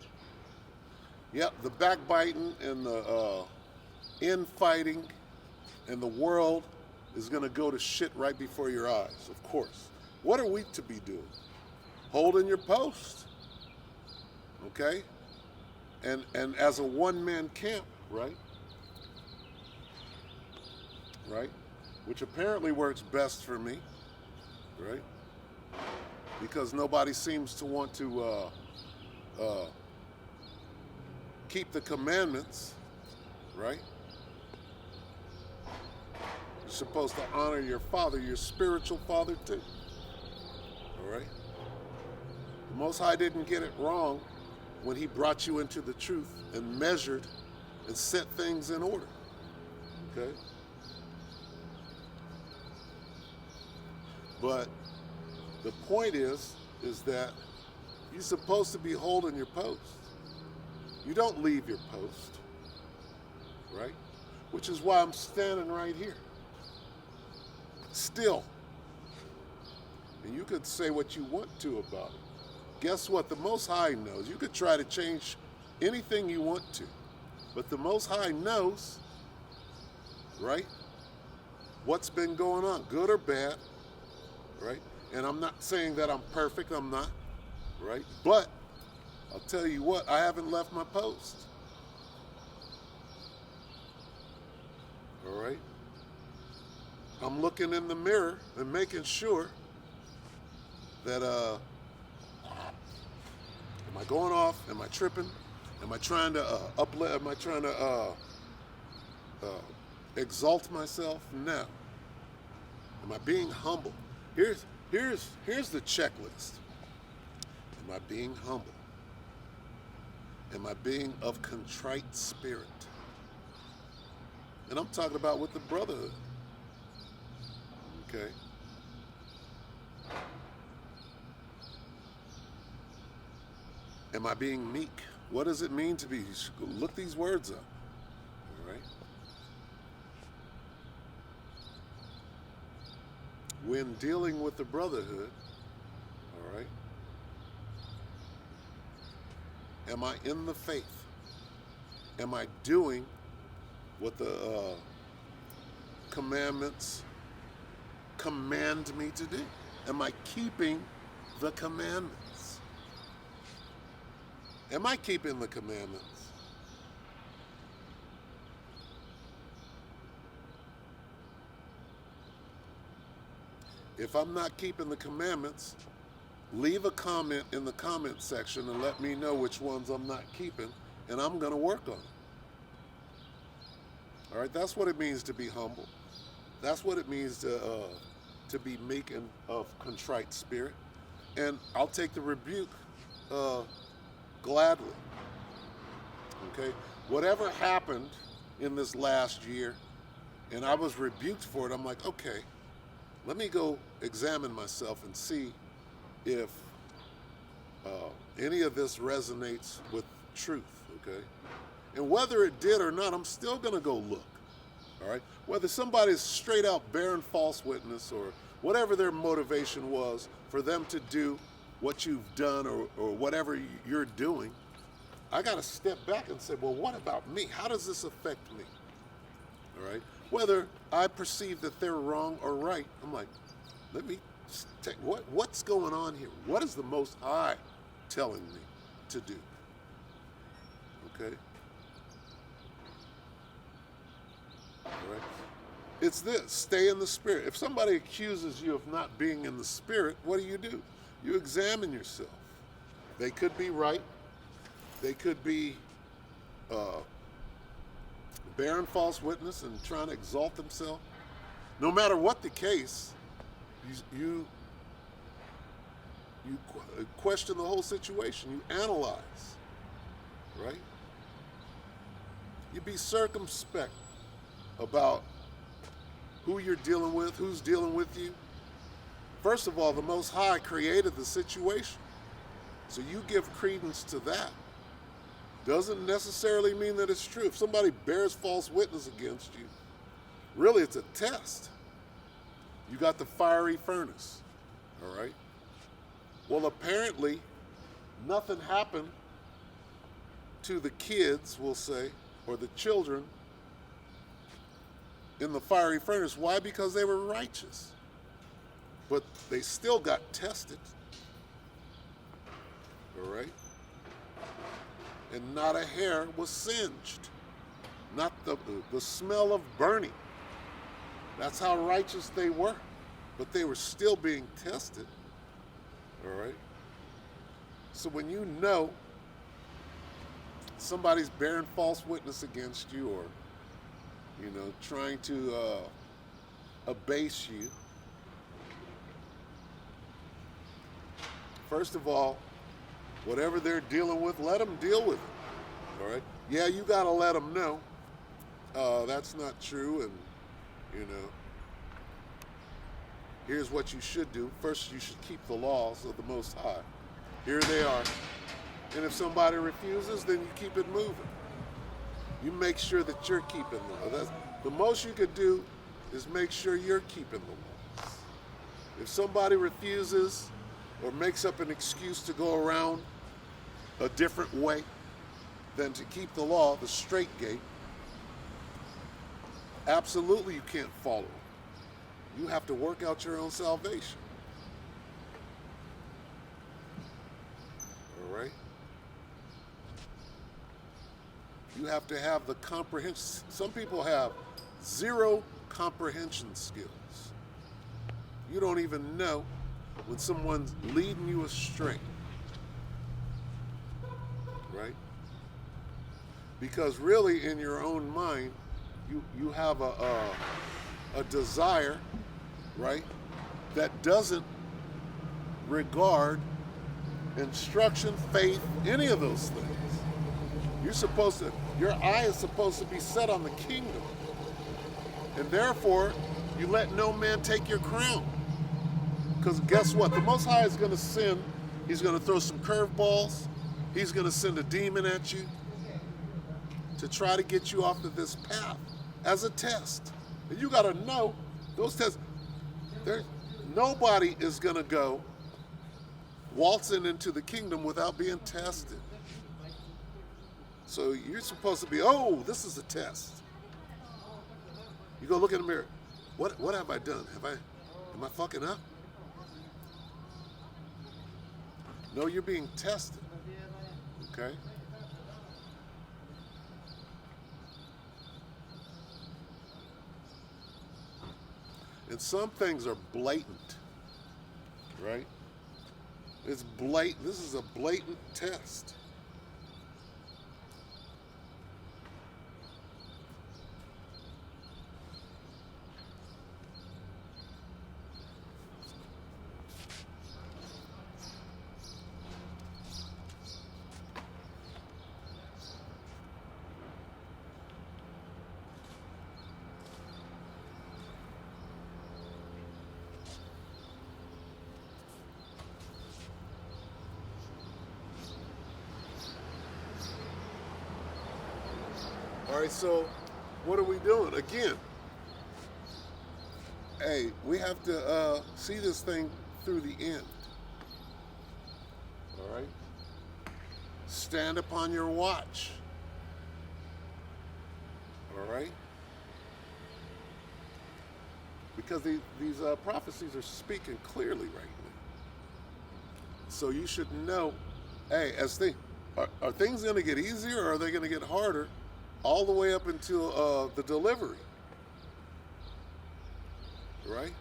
Yep, the backbiting and the infighting and the world is going to go to shit right before your eyes, of course. What are we to be doing? Holding your post, okay? And as a one-man camp, right? Right? Which apparently works best for me, right? Because nobody seems to want to keep the commandments, right? You're supposed to honor your father, your spiritual father too, all right? The Most High didn't get it wrong when he brought you into the truth and measured and set things in order, okay? But the point is that you're supposed to be holding your post. You don't leave your post, right? Which is why I'm standing right here. Still. And you could say what you want to about it. Guess what? The Most High knows. You could try to change anything you want to. But the Most High knows, right? What's been going on, good or bad, right? And I'm not saying that I'm perfect. I'm not, right? But I'll tell you what, I haven't left my post. All right? I'm looking in the mirror and making sure that, am I going off? Am I tripping? Am I trying to uplift? Am I trying to exalt myself? No. Am I being humble? Here's the checklist. Am I being humble? Am I being of contrite spirit? And I'm talking about with the brotherhood. Okay? Am I being meek? What does it mean to be? Look these words up. All right? When dealing with the brotherhood, all right? Am I in the faith? Am I doing what the commandments command me to do? Am I keeping the commandments? Am I keeping the commandments? If I'm not keeping the commandments, leave a comment in the comment section and let me know which ones I'm not keeping, and I'm going to work on it. All right, that's what it means to be humble. That's what it means to be meek and of contrite spirit. And I'll take the rebuke gladly. Okay, whatever happened in this last year, and I was rebuked for it, I'm like, okay, let me go examine myself and see if any of this resonates with truth, okay? And whether it did or not, I'm still gonna go look, all right? Whether somebody's straight out bearing false witness or whatever their motivation was for them to do what you've done or whatever you're doing, I gotta step back and say, well, what about me? How does this affect me, all right? Whether I perceive that they're wrong or right, I'm like, let me take, what's going on here? What is the Most High telling me to do? Okay? All right? It's this, stay in the Spirit. If somebody accuses you of not being in the Spirit, what do? You examine yourself. They could be right. They could be bearing false witness and trying to exalt themselves. No matter what the case, you question the whole situation. You analyze, right? You be circumspect about who you're dealing with, who's dealing with you. First of all, the Most High created the situation, so you give credence to that. Doesn't necessarily mean that it's true. If somebody bears false witness against you, really it's a test. You got the fiery furnace, all right? Well, apparently nothing happened to the kids, we'll say, or the children in the fiery furnace. Why? Because they were righteous. But they still got tested, all right? And not a hair was singed. Not the smell of burning. That's how righteous they were. But they were still being tested. All right? So when you know somebody's bearing false witness against you or, trying to abase you, first of all, whatever they're dealing with, let them deal with it, all right? Yeah, you got to let them know that's not true, and, here's what you should do. First, you should keep the laws of the Most High. Here they are. And if somebody refuses, then you keep it moving. You make sure that you're keeping the law. The most you could do is make sure you're keeping the laws. If somebody refuses or makes up an excuse to go around a different way than to keep the law, the straight gate, absolutely you can't follow. You have to work out your own salvation. All right? You have to have the comprehension. Some people have zero comprehension skills. You don't even know when someone's leading you astray. Right? Because really in your own mind, you have a desire, right, that doesn't regard instruction, faith, any of those things. Your eye is supposed to be set on the kingdom. And therefore, you let no man take your crown. Because guess what? The Most High is going to send, he's going to throw some curveballs. He's going to send a demon at you to try to get you off of this path as a test. And you got to know those tests, nobody is going to go waltzing into the kingdom without being tested. So you're supposed to be, oh, this is a test. You go look in the mirror. What have I done? Am I fucking up? No, you're being tested. Okay? And some things are blatant, right? It's blatant. This is a blatant test. All right, so what are we doing? Again, hey, we have to see this thing through the end. All right? Stand upon your watch. All right? Because these prophecies are speaking clearly right now. So you should know, hey, are things going to get easier or are they going to get harder all the way up until the delivery? Right?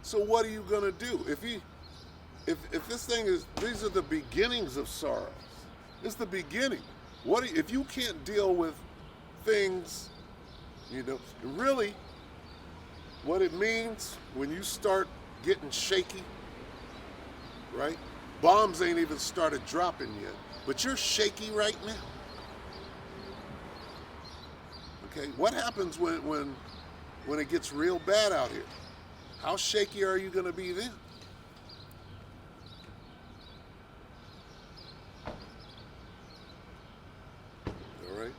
So what are you going to do? If this thing is, these are the beginnings of sorrows. It's the beginning. If you can't deal with things, really what it means when you start getting shaky, right? Bombs ain't even started dropping yet, but you're shaky right now. Okay, what happens when it gets real bad out here? How shaky are you going to be then? All right,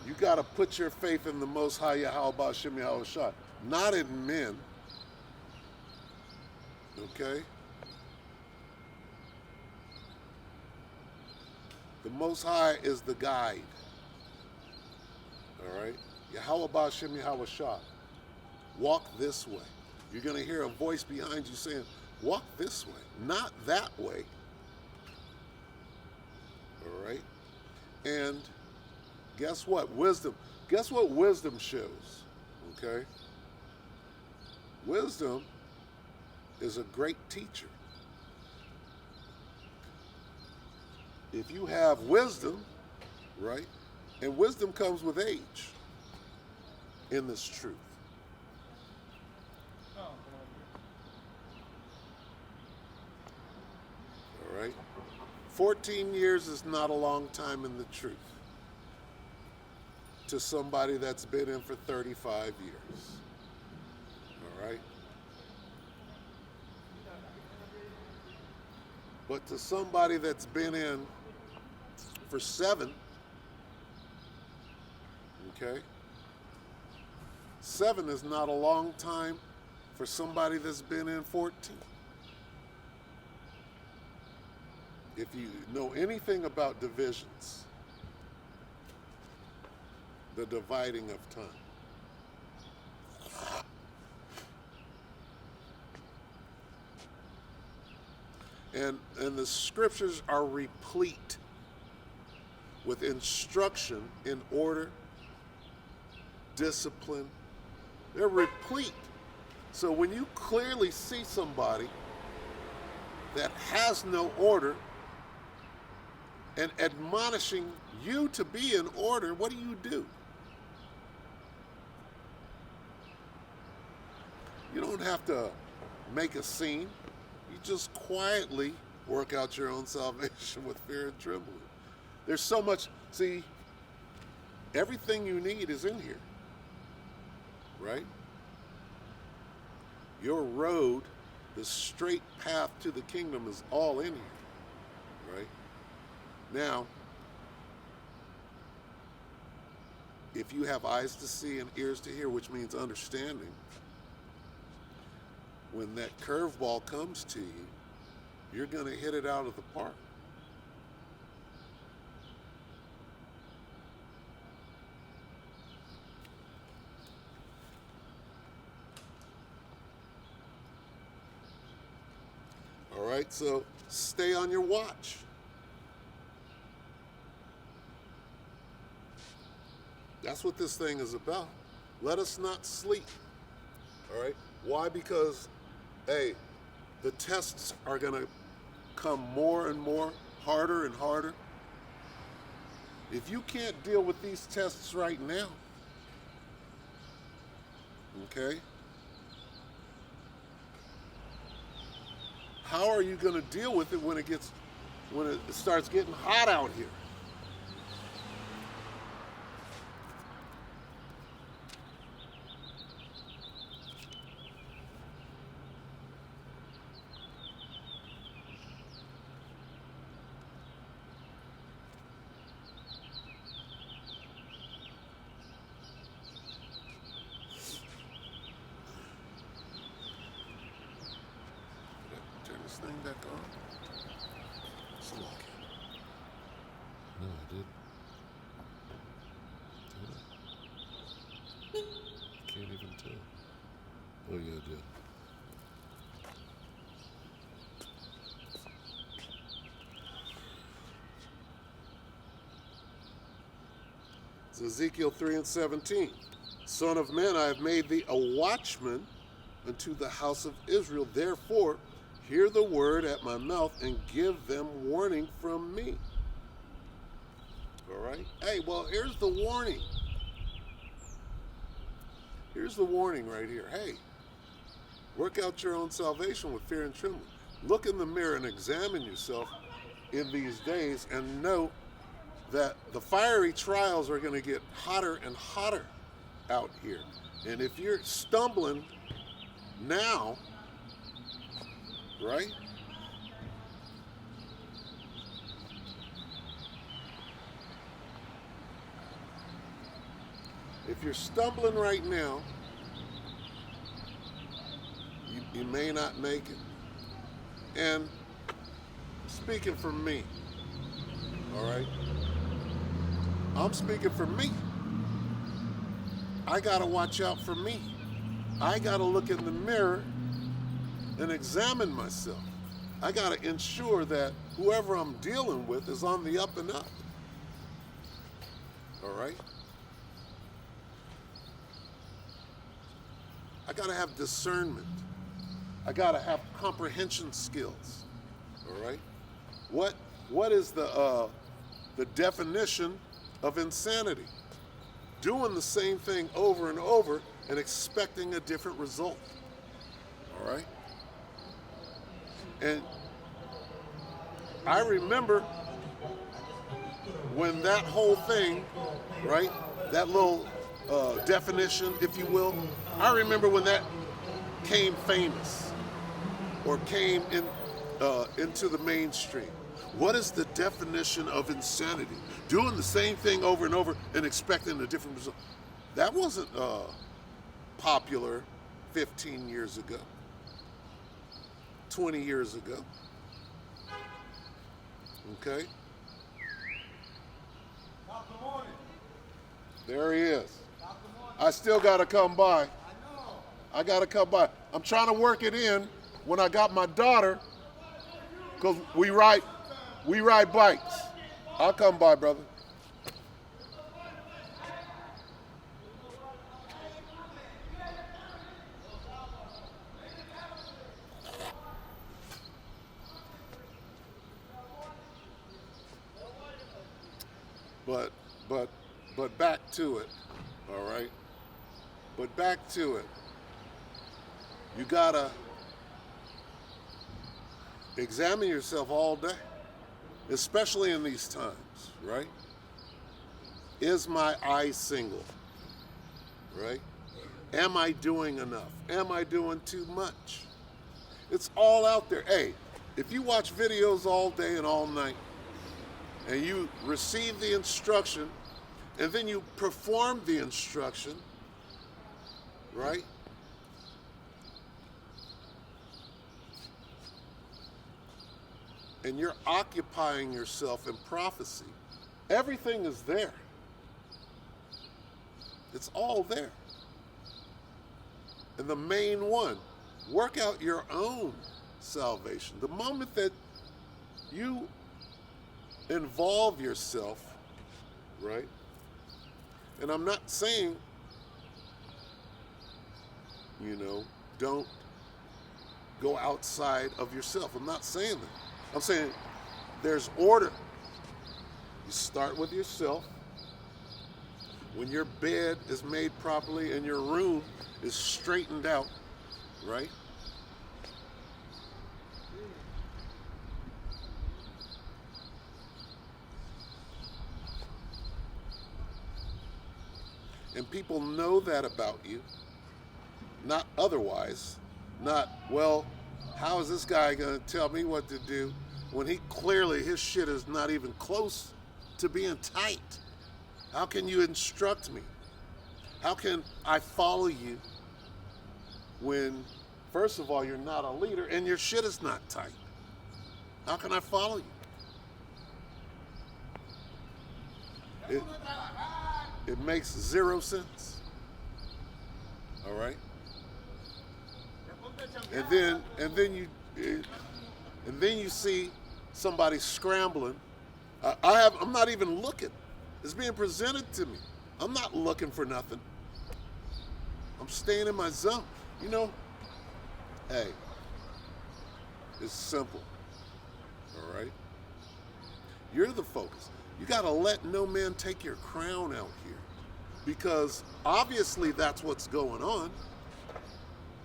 you got to put your faith in the Most High Yahweh Shem Yahweh Shah, not in men. Okay. The Most High is the guide. All right? Yahweh Ba'Shem Yahweh Shah. Walk this way. You're going to hear a voice behind you saying, walk this way, not that way. All right? And guess what? Wisdom. Guess what wisdom shows? Okay? Wisdom is a great teacher. If you have wisdom, right? And wisdom comes with age in this truth. All right? 14 years is not a long time in the truth to somebody that's been in for 35 years. All right? But to somebody that's been in for 7, okay? 7 is not a long time for somebody that's been in 14. If you know anything about divisions, the dividing of time. And the scriptures are replete with instruction in order, discipline. They're replete. So when you clearly see somebody that has no order and admonishing you to be in order, what do? You don't have to make a scene. You just quietly work out your own salvation with fear and trembling. There's so much, see, everything you need is in here, right? Your road, the straight path to the kingdom is all in here, right? Now, if you have eyes to see and ears to hear, which means understanding, when that curveball comes to you, you're going to hit it out of the park. All right, so stay on your watch. That's what this thing is about. Let us not sleep. All right? Why? Because, hey, the tests are going to come more and more, harder and harder. If you can't deal with these tests right now, okay, how are you going to deal with it when it starts getting hot out here? Turn this thing back on. It's lucky. No, I didn't. Did I? Can't even tell. Oh, yeah, I did. It's Ezekiel 3:17. Son of man, I have made thee a watchman unto the house of Israel. Therefore, hear the word at my mouth and give them warning from me. All right? Hey, well, here's the warning. Here's the warning right here. Hey, work out your own salvation with fear and trembling. Look in the mirror and examine yourself in these days and know that the fiery trials are going to get hotter and hotter out here. And if you're stumbling now, right? If you're stumbling right now, you may not make it. And speaking for me, all right? I'm speaking for me. I got to watch out for me. I got to look in the mirror and examine myself. I got to ensure that whoever I'm dealing with is on the up and up. All right? I got to have discernment. I got to have comprehension skills. All right? What is the definition of insanity? Doing the same thing over and over and expecting a different result. All right? And I remember when that whole thing, right, that little definition, if you will, I remember when that came famous or came into the mainstream. What is the definition of insanity? Doing the same thing over and over and expecting a different result. That wasn't popular 15 years ago, 20 years ago. Okay? There he is. I still got to come by. I got to come by. I'm trying to work it in when I got my daughter, because we ride bikes. I'll come by, brother. But back to it, all right? But back to it. You gotta examine yourself all day, especially in these times, right? Is my eye single, right? Am I doing enough? Am I doing too much? It's all out there. Hey, if you watch videos all day and all night, and you receive the instruction, and then you perform the instruction, right? And you're occupying yourself in prophecy, everything is there. It's all there. And the main one, work out your own salvation. The moment that you involve yourself, right? And I'm not saying, don't go outside of yourself. I'm not saying that. I'm saying there's order. You start with yourself. When your bed is made properly and your room is straightened out, right? And people know that about you, not otherwise. Not, well, how is this guy going to tell me what to do when his shit is not even close to being tight? How can you instruct me? How can I follow you when, first of all, you're not a leader and your shit is not tight? How can I follow you? It makes zero sense. All right? And then you see somebody scrambling. I'm not even looking. It's being presented to me. I'm not looking for nothing. I'm staying in my zone. Hey, it's simple. All right? You're the focus. You got to let no man take your crown out here, because obviously that's what's going on.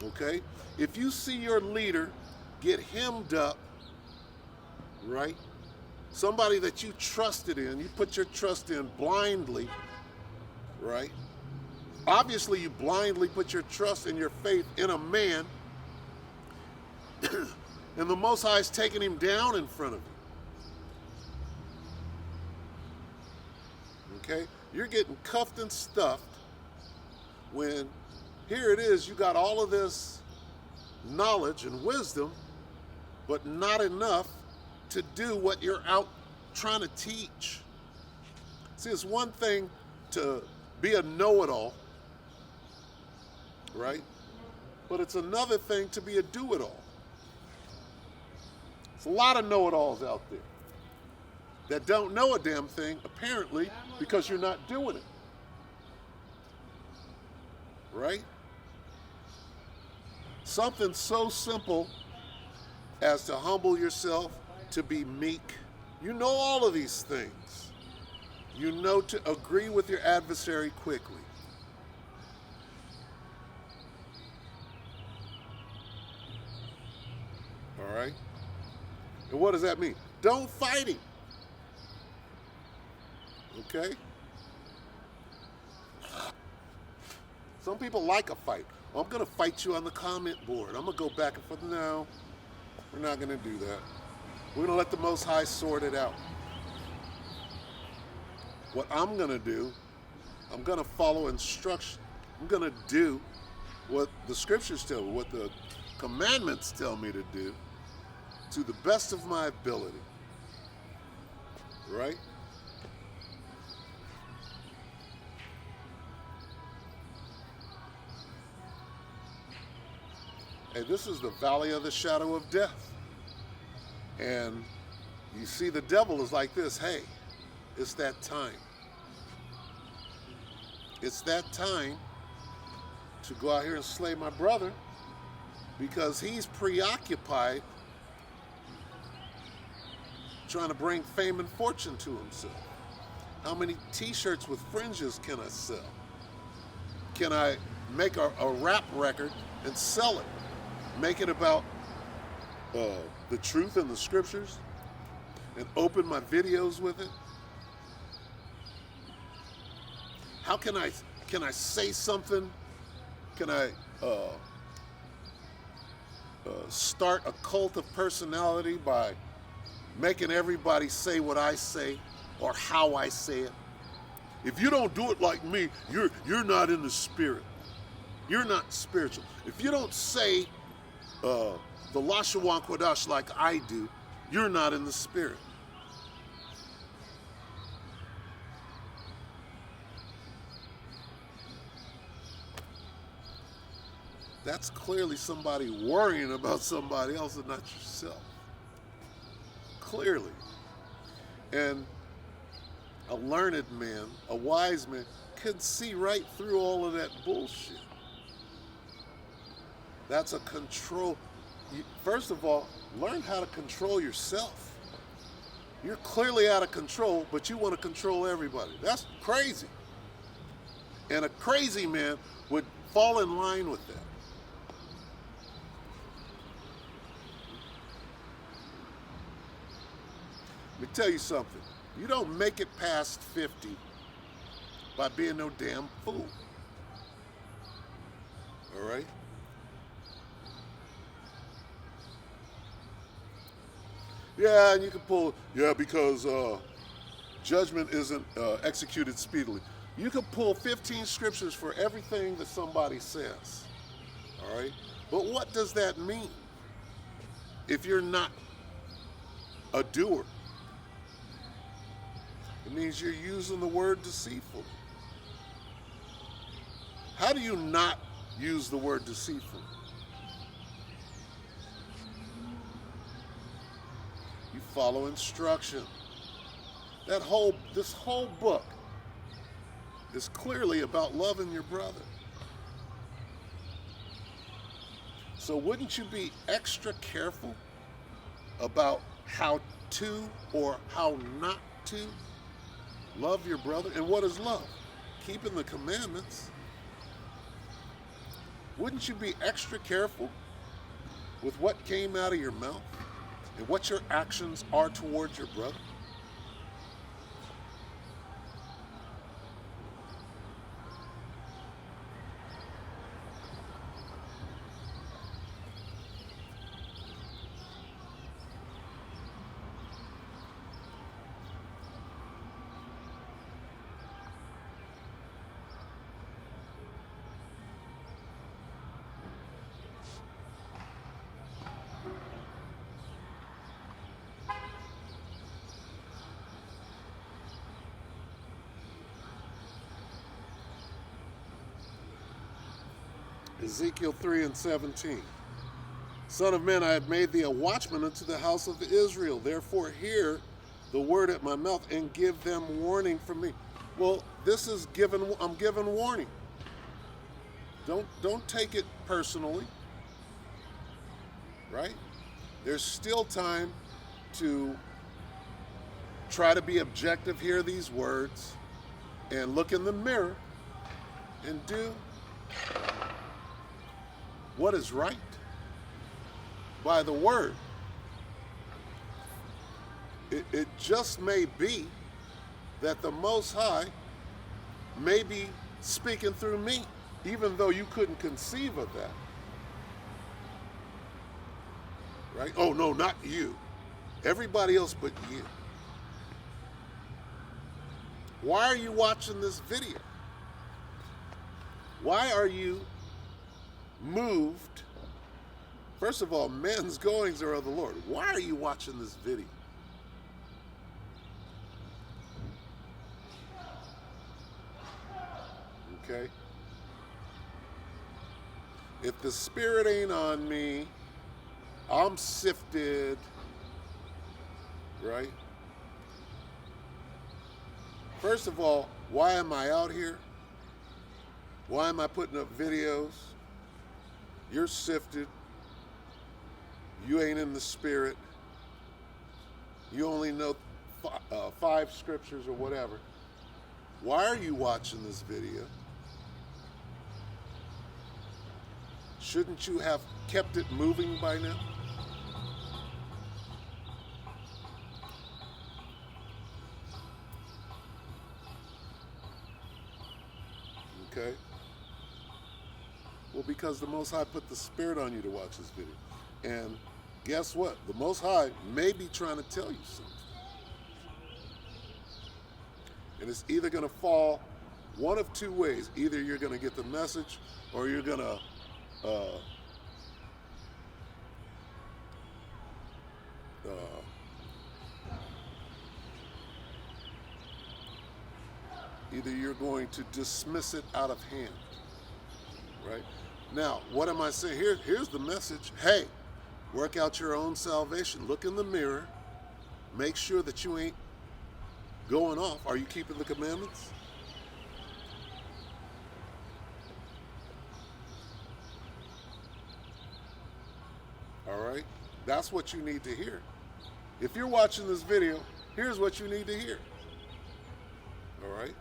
Okay? If you see your leader get hemmed up, right? Somebody that you trusted in, you put your trust in blindly, right? Obviously, you blindly put your trust and your faith in a man, and the Most High is taking him down in front of you. Okay? You're getting cuffed and stuffed when here it is, you got all of this knowledge and wisdom, but not enough to do what you're out trying to teach. See, it's one thing to be a know-it-all, right? But it's another thing to be a do-it-all. There's a lot of know-it-alls out there that don't know a damn thing, apparently, because you're not doing it. Right? Something so simple as to humble yourself, to be meek. You know all of these things. You know to agree with your adversary quickly. All right? And what does that mean? Don't fight him. Okay? Some people like a fight. I'm going to fight you on the comment board. I'm going to go back and forth. No, we're not going to do that. We're going to let the Most High sort it out. What I'm going to do, I'm going to follow instruction. I'm going to do what the scriptures tell me, what the commandments tell me to do, to the best of my ability. Right? Hey, this is the valley of the shadow of death. And you see the devil is like this. Hey, it's that time. It's that time to go out here and slay my brother, because he's preoccupied trying to bring fame and fortune to himself. How many t-shirts with fringes can I sell? Can I make a rap record and sell it? Make it about the truth in the scriptures and open my videos with it? How can I say something? Can I start a cult of personality by making everybody say what I say or how I say it? If you don't do it like me, you're not in the spirit. You're not spiritual. If you don't say the Lashawan Kodash like I do, you're not in the spirit. That's clearly somebody worrying about somebody else and not yourself. Clearly. And a learned man, a wise man, can see right through all of that bullshit. That's a control. First of all, learn how to control yourself. You're clearly out of control, but you want to control everybody. That's crazy. And a crazy man would fall in line with that. Let me tell you something. You don't make it past 50 by being no damn fool. All right? Yeah, and you can pull, because judgment isn't executed speedily. You can pull 15 scriptures for everything that somebody says. All right? But what does that mean if you're not a doer? It means you're using the word deceitfully. How do you not use the word deceitfully? You follow instruction. This whole book is clearly about loving your brother. So wouldn't you be extra careful about how to or how not to love your brother? And what is love? Keeping the commandments. Wouldn't you be extra careful with what came out of your mouth and what your actions are towards your brother? Ezekiel 3:17. Son of man, I have made thee a watchman unto the house of Israel. Therefore hear the word at my mouth and give them warning from me. Well, I'm giving warning. Don't take it personally. Right? There's still time to try to be objective, hear these words, and look in the mirror and do what is right by the word. It just may be that the Most High may be speaking through me, even though you couldn't conceive of that. Right? Oh, no, not you. Everybody else but you. Why are you watching this video? Why are you moved? First of all, men's goings are of the Lord. Why are you watching this video? Okay? If the Spirit ain't on me, I'm sifted, right? First of all, why am I out here? Why am I putting up videos? You're sifted. You ain't in the Spirit. You only know 5 scriptures or whatever. Why are you watching this video? Shouldn't you have kept it moving by now? Okay? Well, because the Most High put the Spirit on you to watch this video. And guess what? The Most High may be trying to tell you something. And it's either going to fall one of 2 ways. Either you're going to get the message or you're going to either you're going to dismiss it out of hand, right? Now, what am I saying? Here's the message. Hey, work out your own salvation. Look in the mirror. Make sure that you ain't going off. Are you keeping the commandments? All right? That's what you need to hear. If you're watching this video, here's what you need to hear. All right?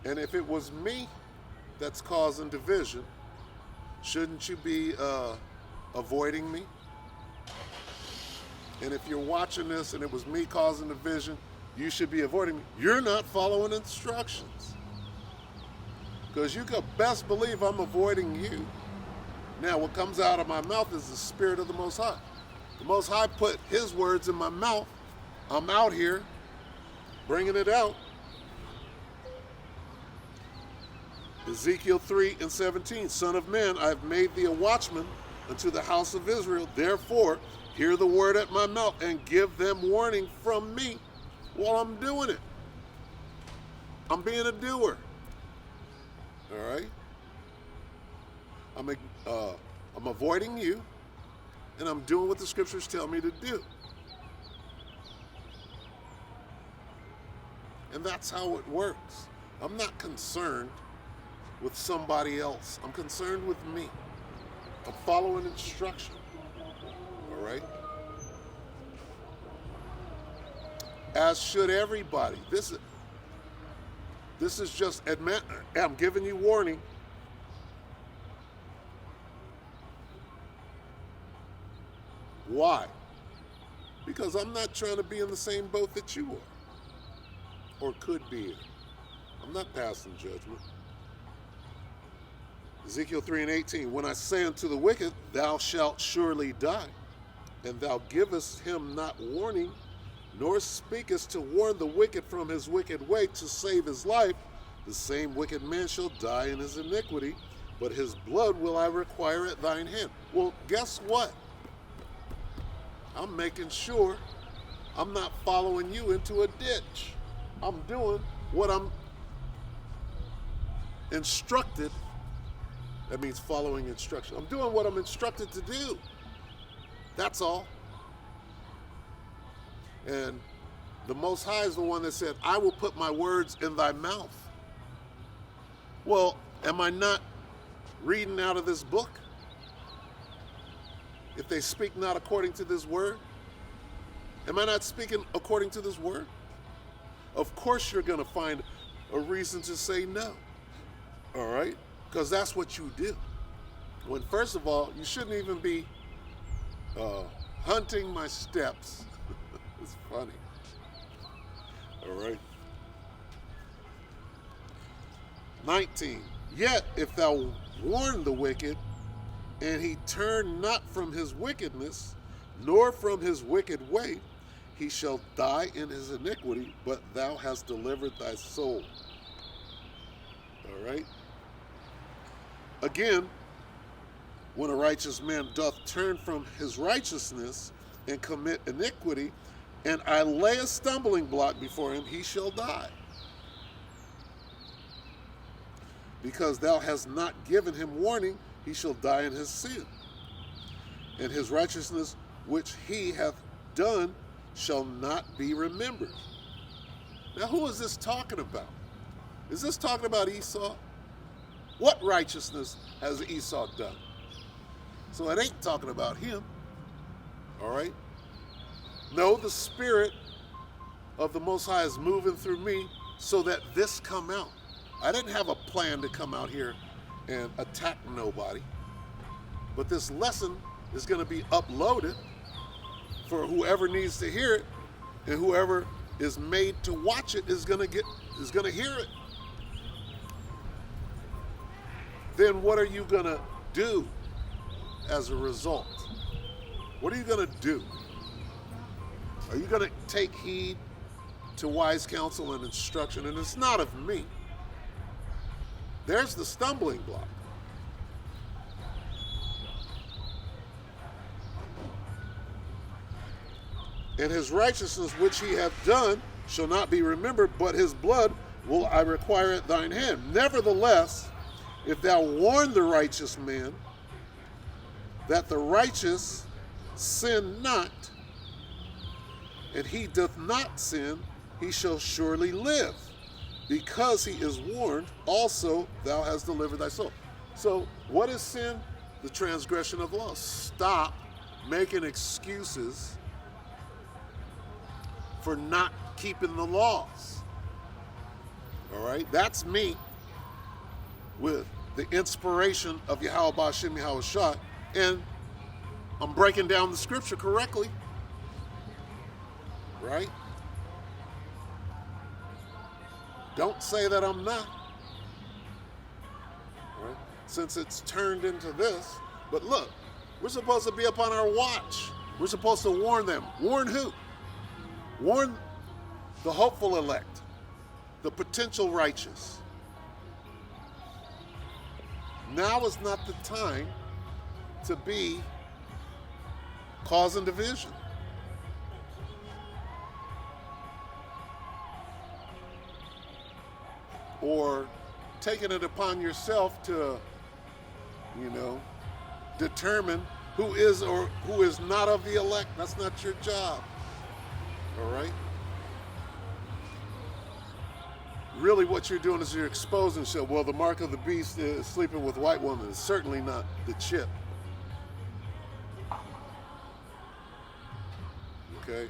And if it was me that's causing division, shouldn't you be avoiding me? And if you're watching this and it was me causing division, you should be avoiding me. You're not following instructions. Because you could best believe I'm avoiding you. Now, what comes out of my mouth is the Spirit of the Most High. The Most High put His words in my mouth. I'm out here bringing it out. Ezekiel 3:17, Son of man, I have made thee a watchman unto the house of Israel. Therefore, hear the word at my mouth and give them warning from me while I'm doing it. I'm being a doer. All right? I'm avoiding you, and I'm doing what the scriptures tell me to do. And that's how it works. I'm not concerned with somebody else. I'm concerned with me. I'm following instruction. All right? As should everybody. This is just I'm giving you warning. Why? Because I'm not trying to be in the same boat that you are, or could be in. I'm not passing judgment. Ezekiel 3:18, when I say unto the wicked, thou shalt surely die, and thou givest him not warning, nor speakest to warn the wicked from his wicked way to save his life, the same wicked man shall die in his iniquity, but his blood will I require at thine hand. Well, guess what? I'm making sure I'm not following you into a ditch. I'm doing what I'm instructed. That means following instruction. I'm doing what I'm instructed to do. That's all. And the Most High is the one that said, I will put my words in thy mouth. Well, am I not reading out of this book? If they speak not according to this word, am I not speaking according to this word? Of course you're going to find a reason to say no. All right? Because that's what you do. When, first of all, you shouldn't even be hunting my steps. It's funny. All right. 19. Yet if thou warn the wicked, and he turn not from his wickedness, nor from his wicked way, he shall die in his iniquity, but thou hast delivered thy soul. All right? Again, when a righteous man doth turn from his righteousness and commit iniquity, and I lay a stumbling block before him, he shall die. Because thou hast not given him warning, he shall die in his sin. And his righteousness which he hath done shall not be remembered. Now, who is this talking about? Is this talking about Esau? What righteousness has Esau done? So it ain't talking about him. All right? No, the Spirit of the Most High is moving through me so that this come out. I didn't have a plan to come out here and attack nobody. But this lesson is going to be uploaded for whoever needs to hear it, and whoever is made to watch it is going to hear it. Then what are you going to do as a result? What are you going to do? Are you going to take heed to wise counsel and instruction? And it's not of me. There's the stumbling block. And his righteousness which he hath done shall not be remembered, but his blood will I require at thine hand. Nevertheless, if thou warn the righteous man that the righteous sin not, and he doth not sin, he shall surely live. Because he is warned, also thou hast delivered thy soul. So, what is sin? The transgression of law. Stop making excuses for not keeping the laws. All right? That's me with the inspiration of Yahweh Ba'Shem Yahweh Shah, and I'm breaking down the scripture correctly. Right? Don't say that I'm not. Right? Since it's turned into this. But look, we're supposed to be up on our watch. We're supposed to warn them. Warn who? Warn the hopeful elect, the potential righteous. Now is not the time to be causing division. Or taking it upon yourself to, determine who is or who is not of the elect. That's not your job. All right? Really what you're doing is you're exposing yourself. Well, the mark of the beast is sleeping with white women. It's certainly not the chip. Okay?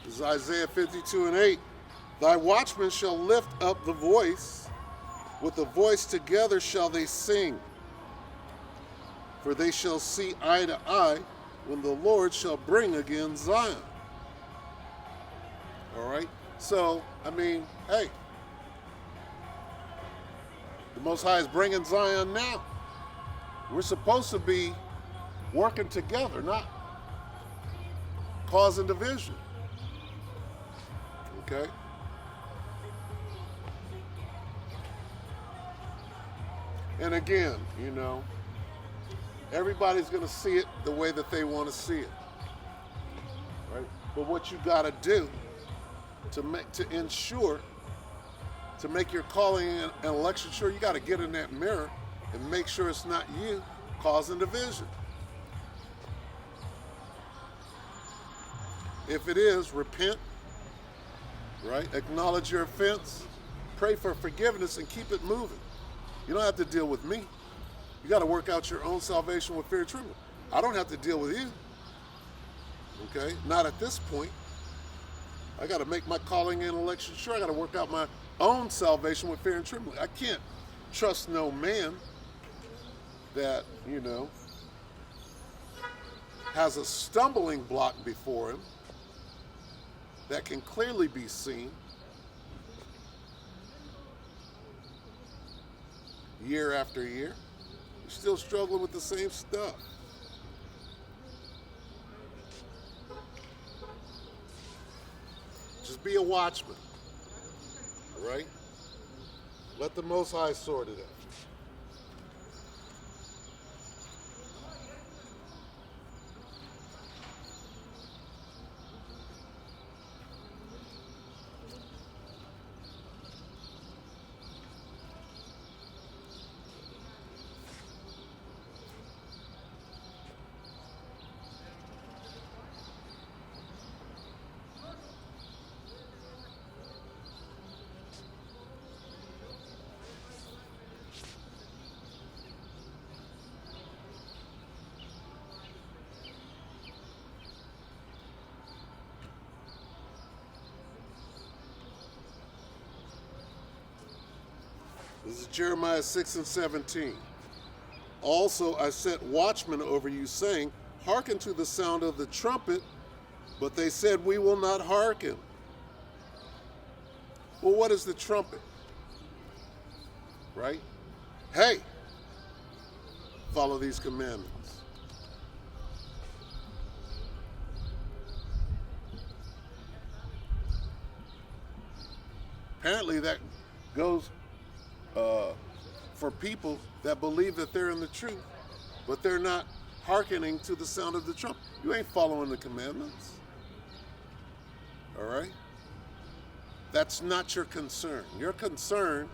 This is Isaiah 52:8. Thy watchmen shall lift up the voice, with the voice together shall they sing. For they shall see eye to eye, when the Lord shall bring again Zion. All right? So, hey, the Most High is bringing Zion now. We're supposed to be working together, not causing division. Okay? And again, everybody's going to see it the way that they want to see it. Right? But what you got to do to make your calling and election sure, you got to get in that mirror and make sure it's not you causing division. If it is, repent. Right? Acknowledge your offense, pray for forgiveness, and keep it moving. You don't have to deal with me. You got to work out your own salvation with fear and trembling. I don't have to deal with you. Okay? Not at this point. I got to make my calling and election sure. I got to work out my own salvation with fear and trembling. I can't trust no man that, has a stumbling block before him that can clearly be seen year after year. You're still struggling with the same stuff. Just be a watchman. All right? Let the Most High sort it out. This is Jeremiah 6 and 17. Also I set watchmen over you, saying, hearken to the sound of the trumpet, but they said, we will not hearken. Well, what is the trumpet? Right? Hey, follow these commandments. Apparently that goes for people that believe that they're in the truth, but they're not hearkening to the sound of the trumpet. You ain't following the commandments. All right? That's not your concern. Your concern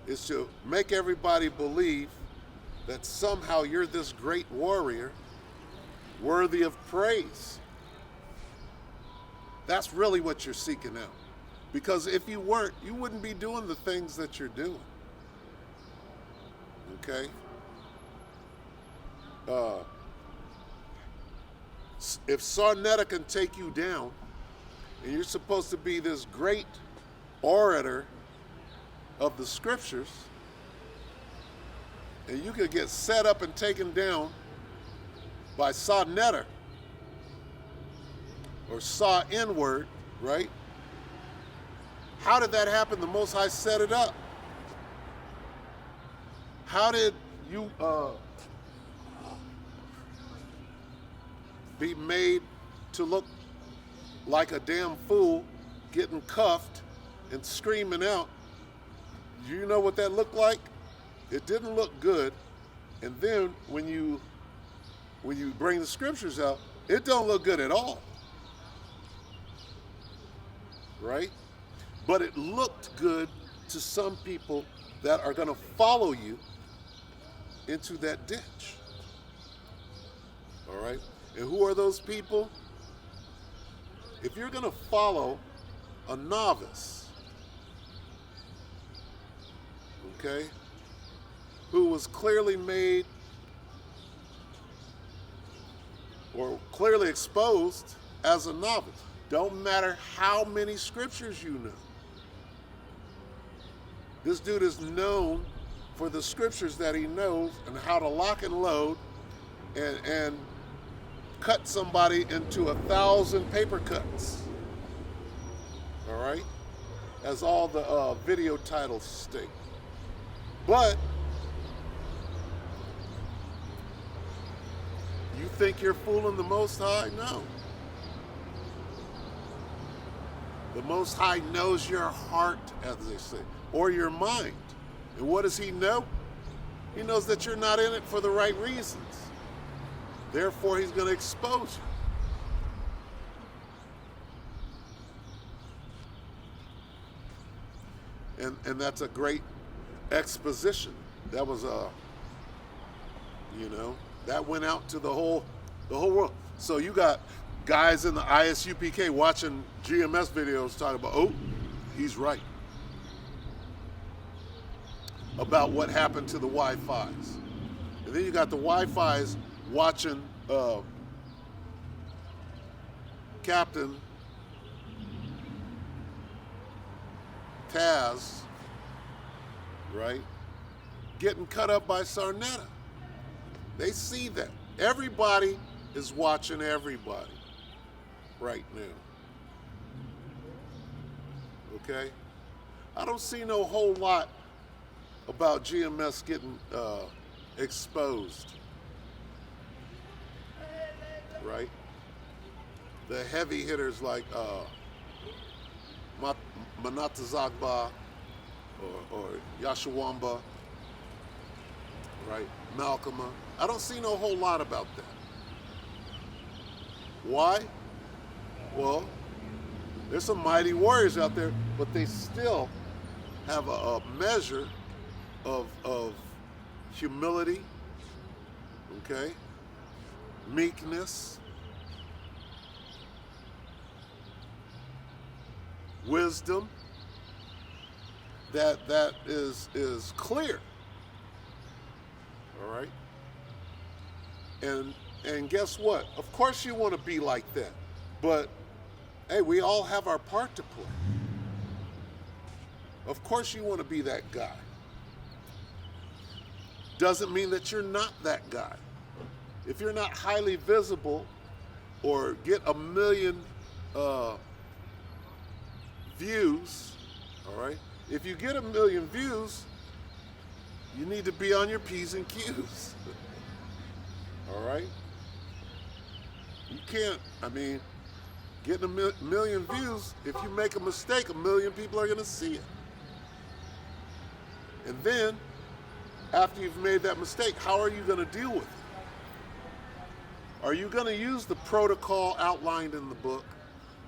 is to make everybody believe that somehow you're this great warrior worthy of praise. That's really what you're seeking out. Because if you weren't, you wouldn't be doing the things that you're doing. Okay? If Sarnetta can take you down, and you're supposed to be this great orator of the scriptures, and you could get set up and taken down by Sarnetta, or Saw N-word, right? How did that happen? The Most High set it up. How did you be made to look like a damn fool, getting cuffed and screaming out? Do you know what that looked like? It didn't look good. And then when you bring the scriptures out, it don't look good at all. Right? But it looked good to some people that are going to follow you into that ditch. All right? And who are those people? If you're going to follow a novice, okay, who was clearly made or clearly exposed as a novice, don't matter how many scriptures you know. This dude is known for the scriptures that he knows and how to lock and load and cut somebody into 1,000 paper cuts. All right? As all the video titles state. But you think you're fooling the Most High? No. The Most High knows your heart, as they say, or your mind. And what does he know? He knows that you're not in it for the right reasons. Therefore, he's going to expose you. And that's a great exposition. That was that went out to the whole world. So you got guys in the ISUPK watching GMS videos talking about, oh, he's right about what happened to the Wi-Fis. And then you got the Wi-Fis watching Captain Taz, right, getting cut up by Sarnetta. They see that. Everybody is watching everybody right now. Okay? I don't see no whole lot about GMS getting exposed. Right? The heavy hitters like Manatazagba or Yashawamba, right? Malcolm. I don't see no whole lot about that. Why? Well, there's some mighty warriors out there, but they still have a measure of humility, okay? Meekness, wisdom, that is clear. All right? And guess what? Of course you want to be like that. But hey, we all have our part to play. Of course you want to be that guy. doesn't mean that you're not that guy. If you're not highly visible or get a million views, all right? If you get a million views, you need to be on your P's and Q's, all right? You can't, getting a million views, if you make a mistake, a million people are gonna see it. And then, after you've made that mistake, how are you gonna deal with it? Are you gonna use the protocol outlined in the book?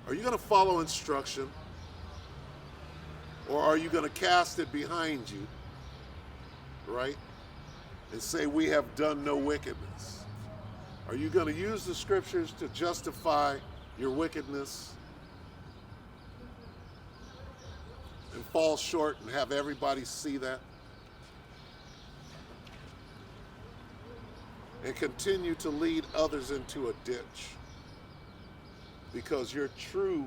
Are you gonna follow instruction? Or are you gonna cast it behind you, right? And say, we have done no wickedness? Are you gonna use the scriptures to justify your wickedness and fall short and have everybody see that? And continue to lead others into a ditch because your true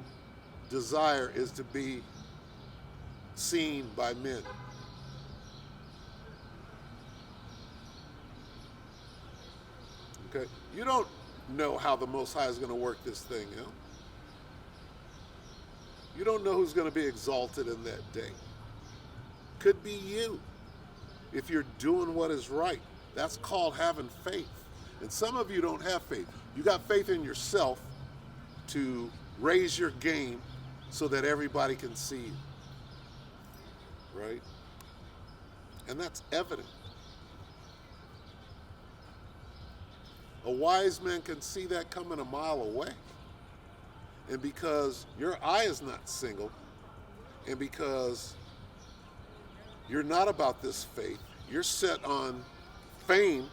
desire is to be seen by men. Okay? You don't know how the Most High is going to work this thing out. You don't know who's going to be exalted in that day. Could be you if you're doing what is right. That's called having faith. And some of you don't have faith. You got faith in yourself to raise your game so that everybody can see you. Right? And that's evident. A wise man can see that coming a mile away. And because your eye is not single, and because you're not about this faith, you're set on fame,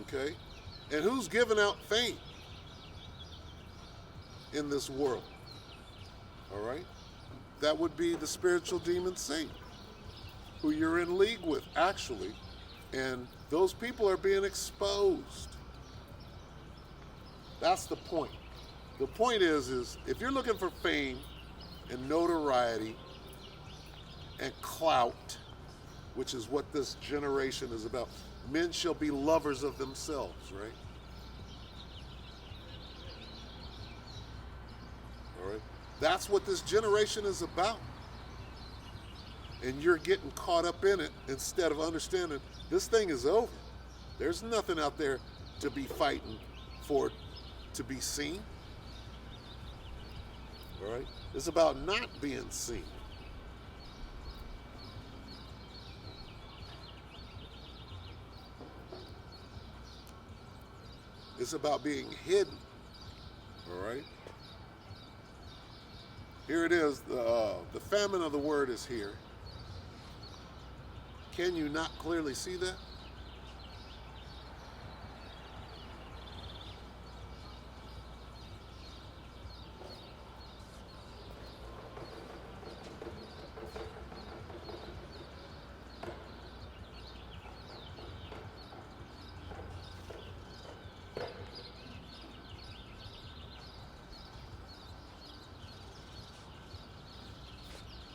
okay? And who's giving out fame in this world? All right? That would be the spiritual demon Satan, who you're in league with, actually. And those people are being exposed. That's the point. The point is if you're looking for fame and notoriety and clout, which is what this generation is about, men shall be lovers of themselves, right? All right? That's what this generation is about. And you're getting caught up in it instead of understanding this thing is over. There's nothing out there to be fighting for, to be seen. All right? It's about not being seen. It's about being hidden. All right? Here it is. The famine of the word is here. Can you not clearly see that?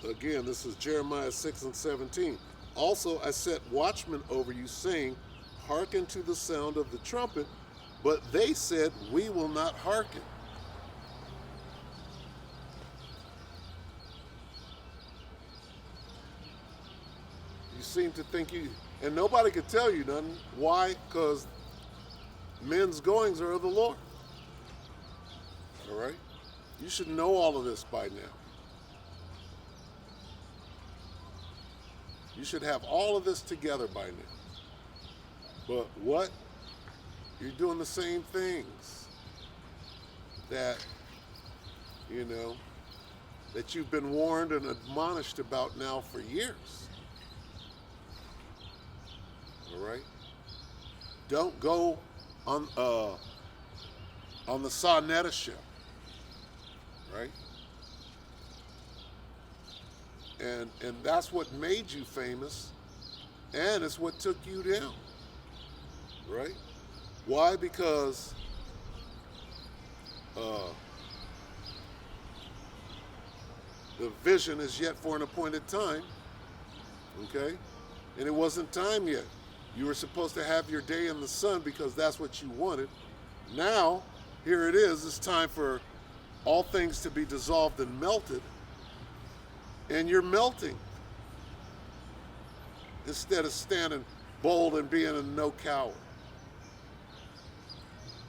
Again, this is Jeremiah 6:17. Also, I set watchmen over you, saying, hearken to the sound of the trumpet. But they said, we will not hearken. You seem to think and nobody could tell you nothing. Why? Because men's goings are of the Lord. All right? You should know all of this by now. You should have all of this together by now. But what? You're doing the same things that, that you've been warned and admonished about now for years. All right? Don't go on the Sarnetta show. Right? And that's what made you famous, and it's what took you down, right? Why? Because the vision is yet for an appointed time, okay? And it wasn't time yet. You were supposed to have your day in the sun because that's what you wanted. Now, here it is. It's time for all things to be dissolved and melted. And you're melting instead of standing bold and being a no coward.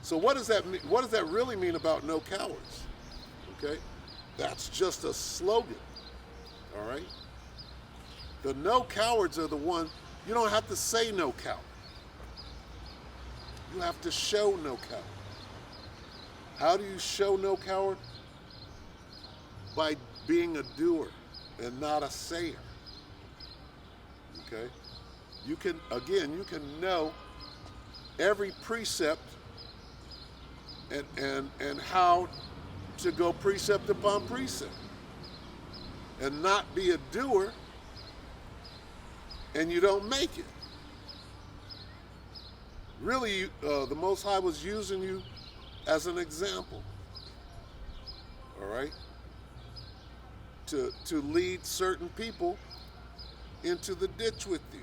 So what does that mean? What does that really mean about no cowards? Okay? That's just a slogan. All right? The no cowards are the ones, you don't have to say no coward. You have to show no coward. How do you show no coward? By being a doer and not a sayer. Okay? You can know every precept and how to go precept upon precept and not be a doer and you don't make it. Really, the Most High was using you as an example, all right, to lead certain people into the ditch with you,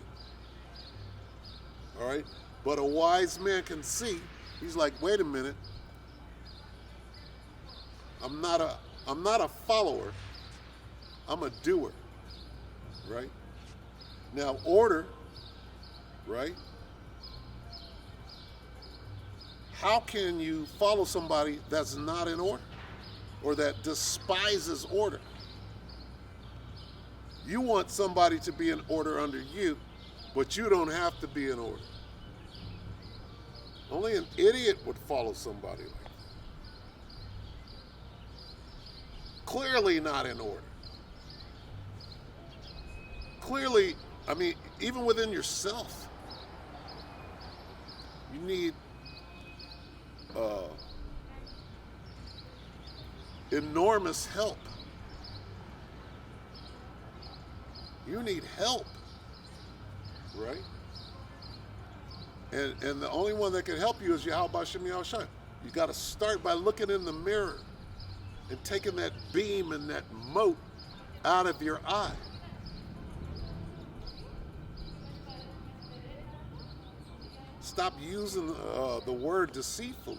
all right? But a wise man can see, he's like, wait a minute, I'm not a follower, I'm a doer, right? Now, order, right? How can you follow somebody that's not in order or that despises order? You want somebody to be in order under you, but you don't have to be in order. Only an idiot would follow somebody like that. Clearly not in order. Clearly, I mean, even within yourself, you need enormous help. You need help, right? And the only one that can help you is Yahweh Shem Yahushua. You got to start by looking in the mirror and taking that beam and that mote out of your eye. Stop using the word deceitfully.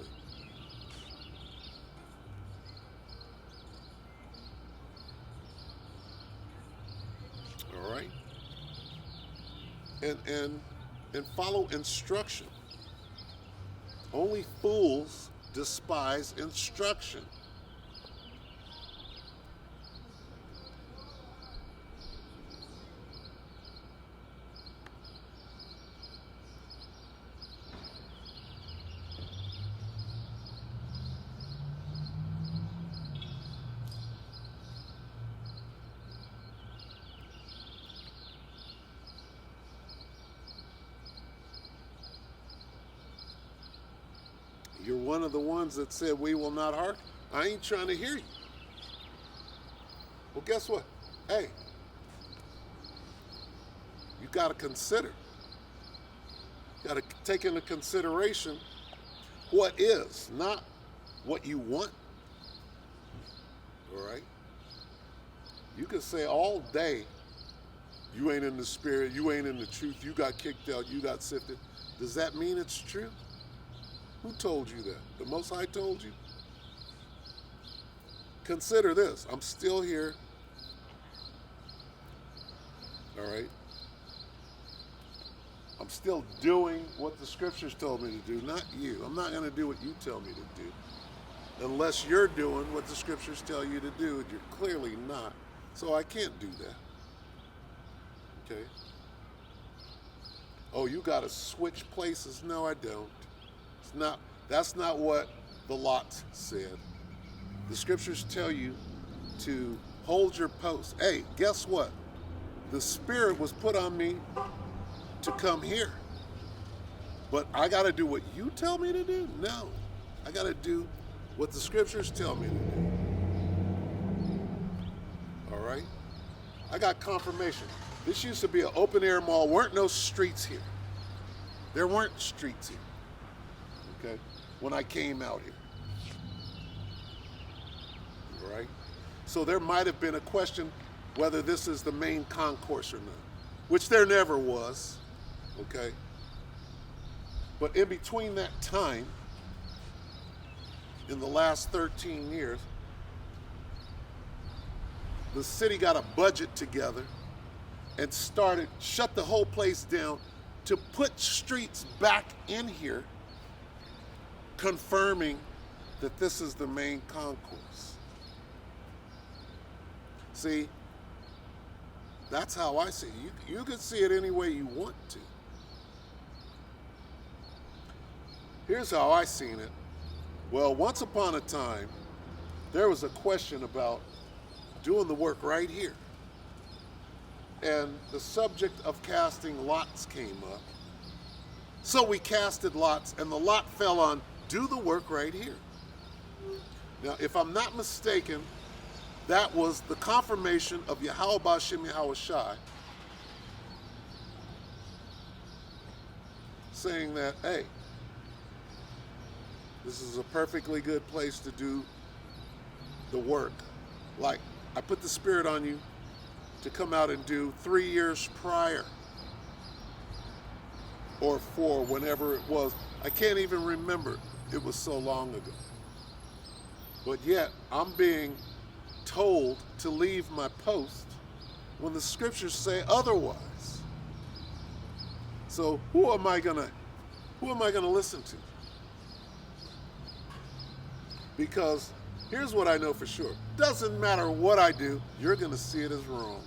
All right? And follow instruction. Only fools despise instruction. You're one of the ones that said we will not hearken. I ain't trying to hear you. Well, guess what? Hey, you got to consider. You got to take into consideration what is, not what you want. All right? You can say all day, you ain't in the spirit, you ain't in the truth, you got kicked out, you got sifted. Does that mean it's true? Who told you that? The Most High told you? Consider this. I'm still here. All right? I'm still doing what the scriptures told me to do, not you. I'm not going to do what you tell me to do. Unless you're doing what the scriptures tell you to do, and you're clearly not. So I can't do that. Okay? Oh, you got to switch places. No, I don't. That's not what the lot said. The scriptures tell you to hold your post. Hey, guess what? The Spirit was put on me to come here. But I got to do what you tell me to do? No. I got to do what the scriptures tell me to do. All right? I got confirmation. This used to be an open air mall. Weren't no streets here. There weren't streets here. Okay? When I came out here. All right? So there might have been a question whether this is the main concourse or not, which there never was. Okay? But in between that time, in the last 13 years, the city got a budget together and shut the whole place down to put streets back in here, confirming that this is the main concourse. See, that's how I see it. You can see it any way you want to. Here's how I seen it. Well, once upon a time, there was a question about doing the work right here. And the subject of casting lots came up. So we casted lots, and the lot fell on do the work right here. Now, if I'm not mistaken, that was the confirmation of Yahweh Ba'Shem Yahweh Shai saying that, hey, this is a perfectly good place to do the work. Like, I put the spirit on you to come out and do 3 years prior, or 4, whenever it was. I can't even remember. It was so long ago. But yet, I'm being told to leave my post when the scriptures say otherwise. So who am I gonna listen to? Because here's what I know for sure. Doesn't matter what I do, you're gonna see it as wrong.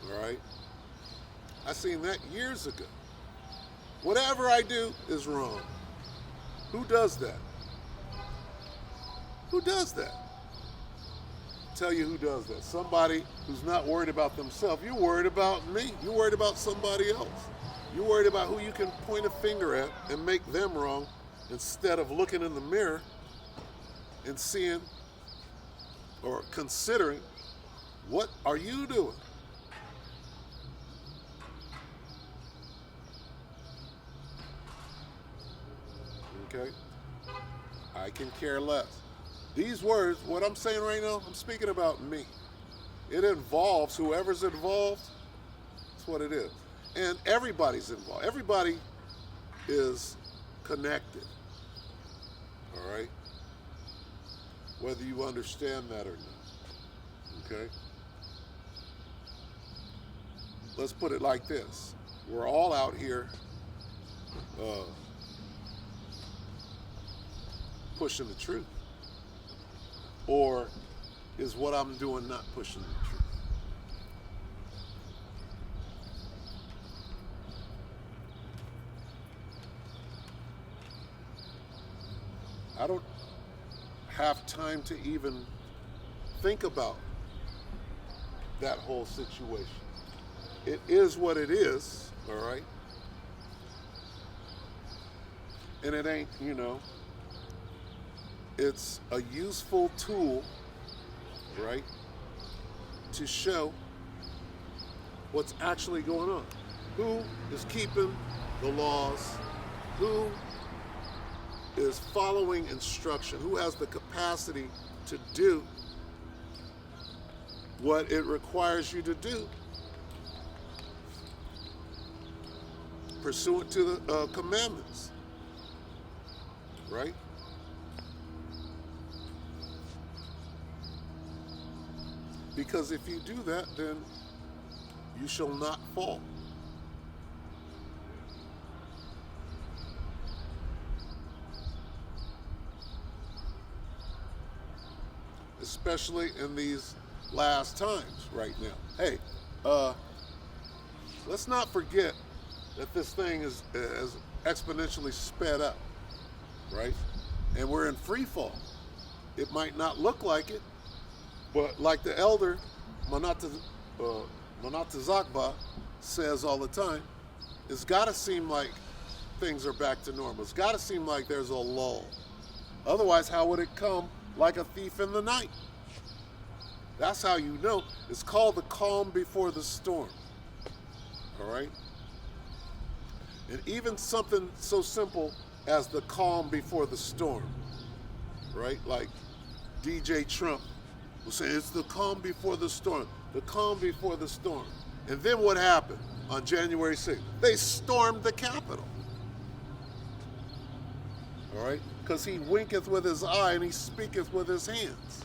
All right? I seen that years ago. Whatever I do is wrong. Who does that? Who does that? Tell you who does that. Somebody who's not worried about themselves. You're worried about me. You're worried about somebody else. You're worried about who you can point a finger at and make them wrong instead of looking in the mirror and seeing or considering, what are you doing? Okay? I can care less. These words, what I'm saying right now, I'm speaking about me. It involves whoever's involved. That's what it is. And everybody's involved. Everybody is connected. All right? Whether you understand that or not. Okay? Let's put it like this. We're all out here pushing the truth. Or is what I'm doing not pushing the truth? I don't have time to even think about that whole situation. It is what it is, all right? And it ain't, it's a useful tool, right, to show what's actually going on. Who is keeping the laws? Who is following instruction? Who has the capacity to do what it requires you to do pursuant to the commandments, right? Because if you do that, then you shall not fall. Especially in these last times right now. Hey, let's not forget that this thing is exponentially sped up, right? And we're in free fall. It might not look like it, but like the elder Manata Zakba says all the time, it's got to seem like things are back to normal. It's got to seem like there's a lull. Otherwise, how would it come like a thief in the night? That's how you know. It's called the calm before the storm. All right? And even something so simple as the calm before the storm, right? Like DJ Trump will say, it's the calm before the storm, the calm before the storm. And then what happened on January 6th? They stormed the Capitol. All right? Because he winketh with his eye and he speaketh with his hands.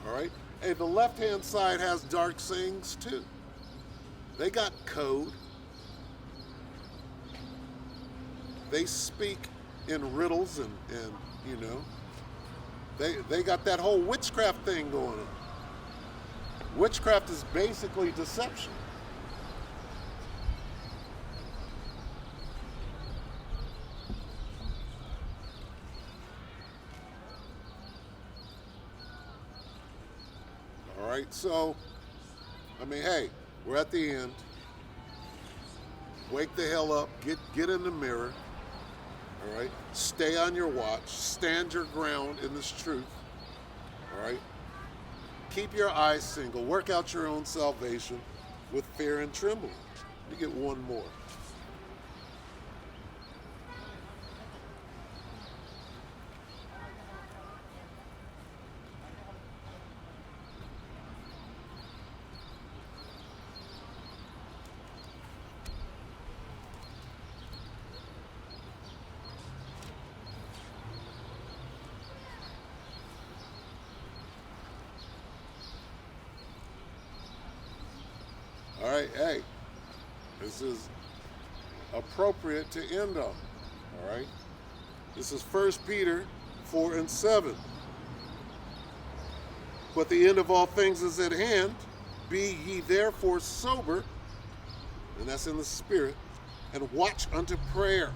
All right? Hey, the left-hand side has dark sayings too. They got code. They speak in riddles and you know, they got that whole witchcraft thing going on. Witchcraft is basically deception. All right, so, I mean, hey, we're at the end. Wake the hell up, get in the mirror, all right? Stay on your watch, stand your ground in this truth, all right? Keep your eyes single, work out your own salvation with fear and trembling. You get one more. All right, hey, this is appropriate to end on, all right? This is 1 Peter 4 and 7. But the end of all things is at hand. Be ye therefore sober, and that's in the spirit, and watch unto prayer,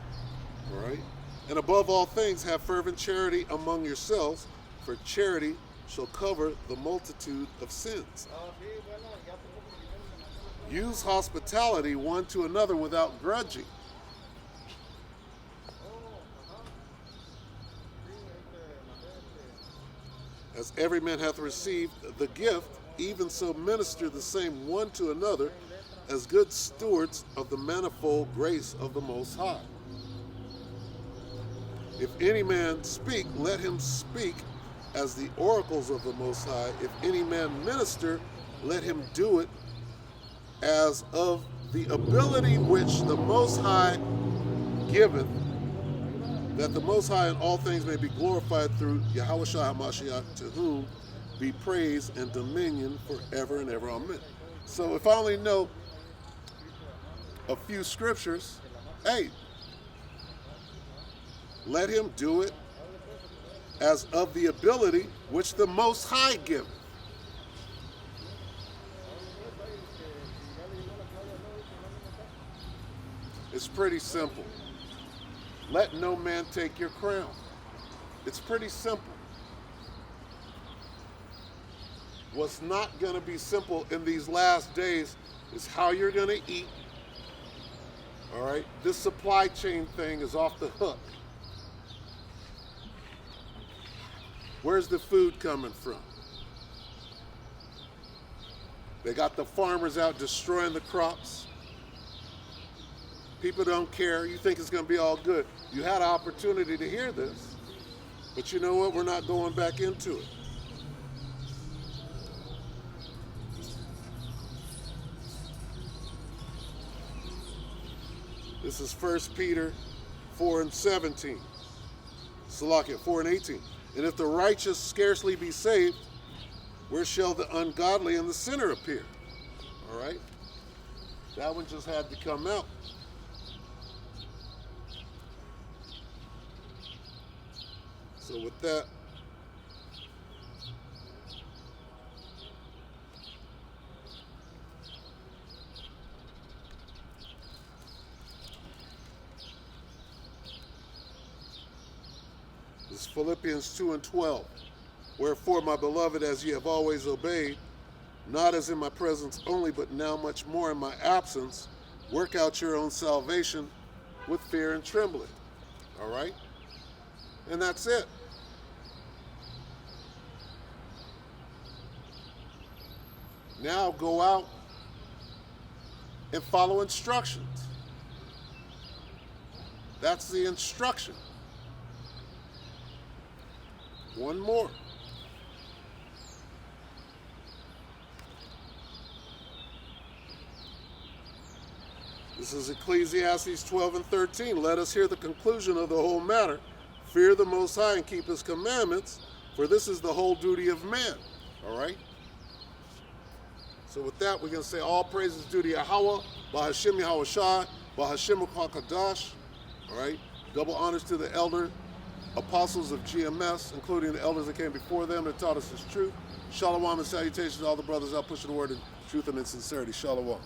all right? And above all things, have fervent charity among yourselves, for charity shall cover the multitude of sins. Use hospitality one to another without grudging. As every man hath received the gift, even so minister the same one to another as good stewards of the manifold grace of the Most High. If any man speak, let him speak as the oracles of the Most High. If any man minister, let him do it as of the ability which the Most High giveth, that the Most High in all things may be glorified through Yahushua HaMashiach, to whom be praise and dominion forever and ever. Amen. So if I only know a few scriptures, hey, let him do it as of the ability which the Most High giveth. It's pretty simple. Let no man take your crown. It's pretty simple. What's not going to be simple in these last days is how you're going to eat. All right? This supply chain thing is off the hook. Where's the food coming from? They got the farmers out destroying the crops. People don't care. You think it's going to be all good. You had an opportunity to hear this. But you know what? We're not going back into it. This is 1 Peter 4 and 17. Salakia 4 and 18. And if the righteous scarcely be saved, where shall the ungodly and the sinner appear? All right? That one just had to come out. So with that, this is Philippians 2 and 12. Wherefore, my beloved, as ye have always obeyed, not as in my presence only, but now much more in my absence, work out your own salvation with fear and trembling. All right? And that's it. Now go out and follow instructions. That's the instruction. One more. This is Ecclesiastes 12 and 13. Let us hear the conclusion of the whole matter. Fear the Most High and keep his commandments, for this is the whole duty of man. All right? So with that, we're going to say all praises due to Yahweh, Bahashim Yahweh Shai, Bahashim HaKadosh. All right? Double honors to the elder apostles of GMS, including the elders that came before them that taught us this truth. Shalom and salutations to all the brothers out pushing the word in truth and in sincerity. Shalom.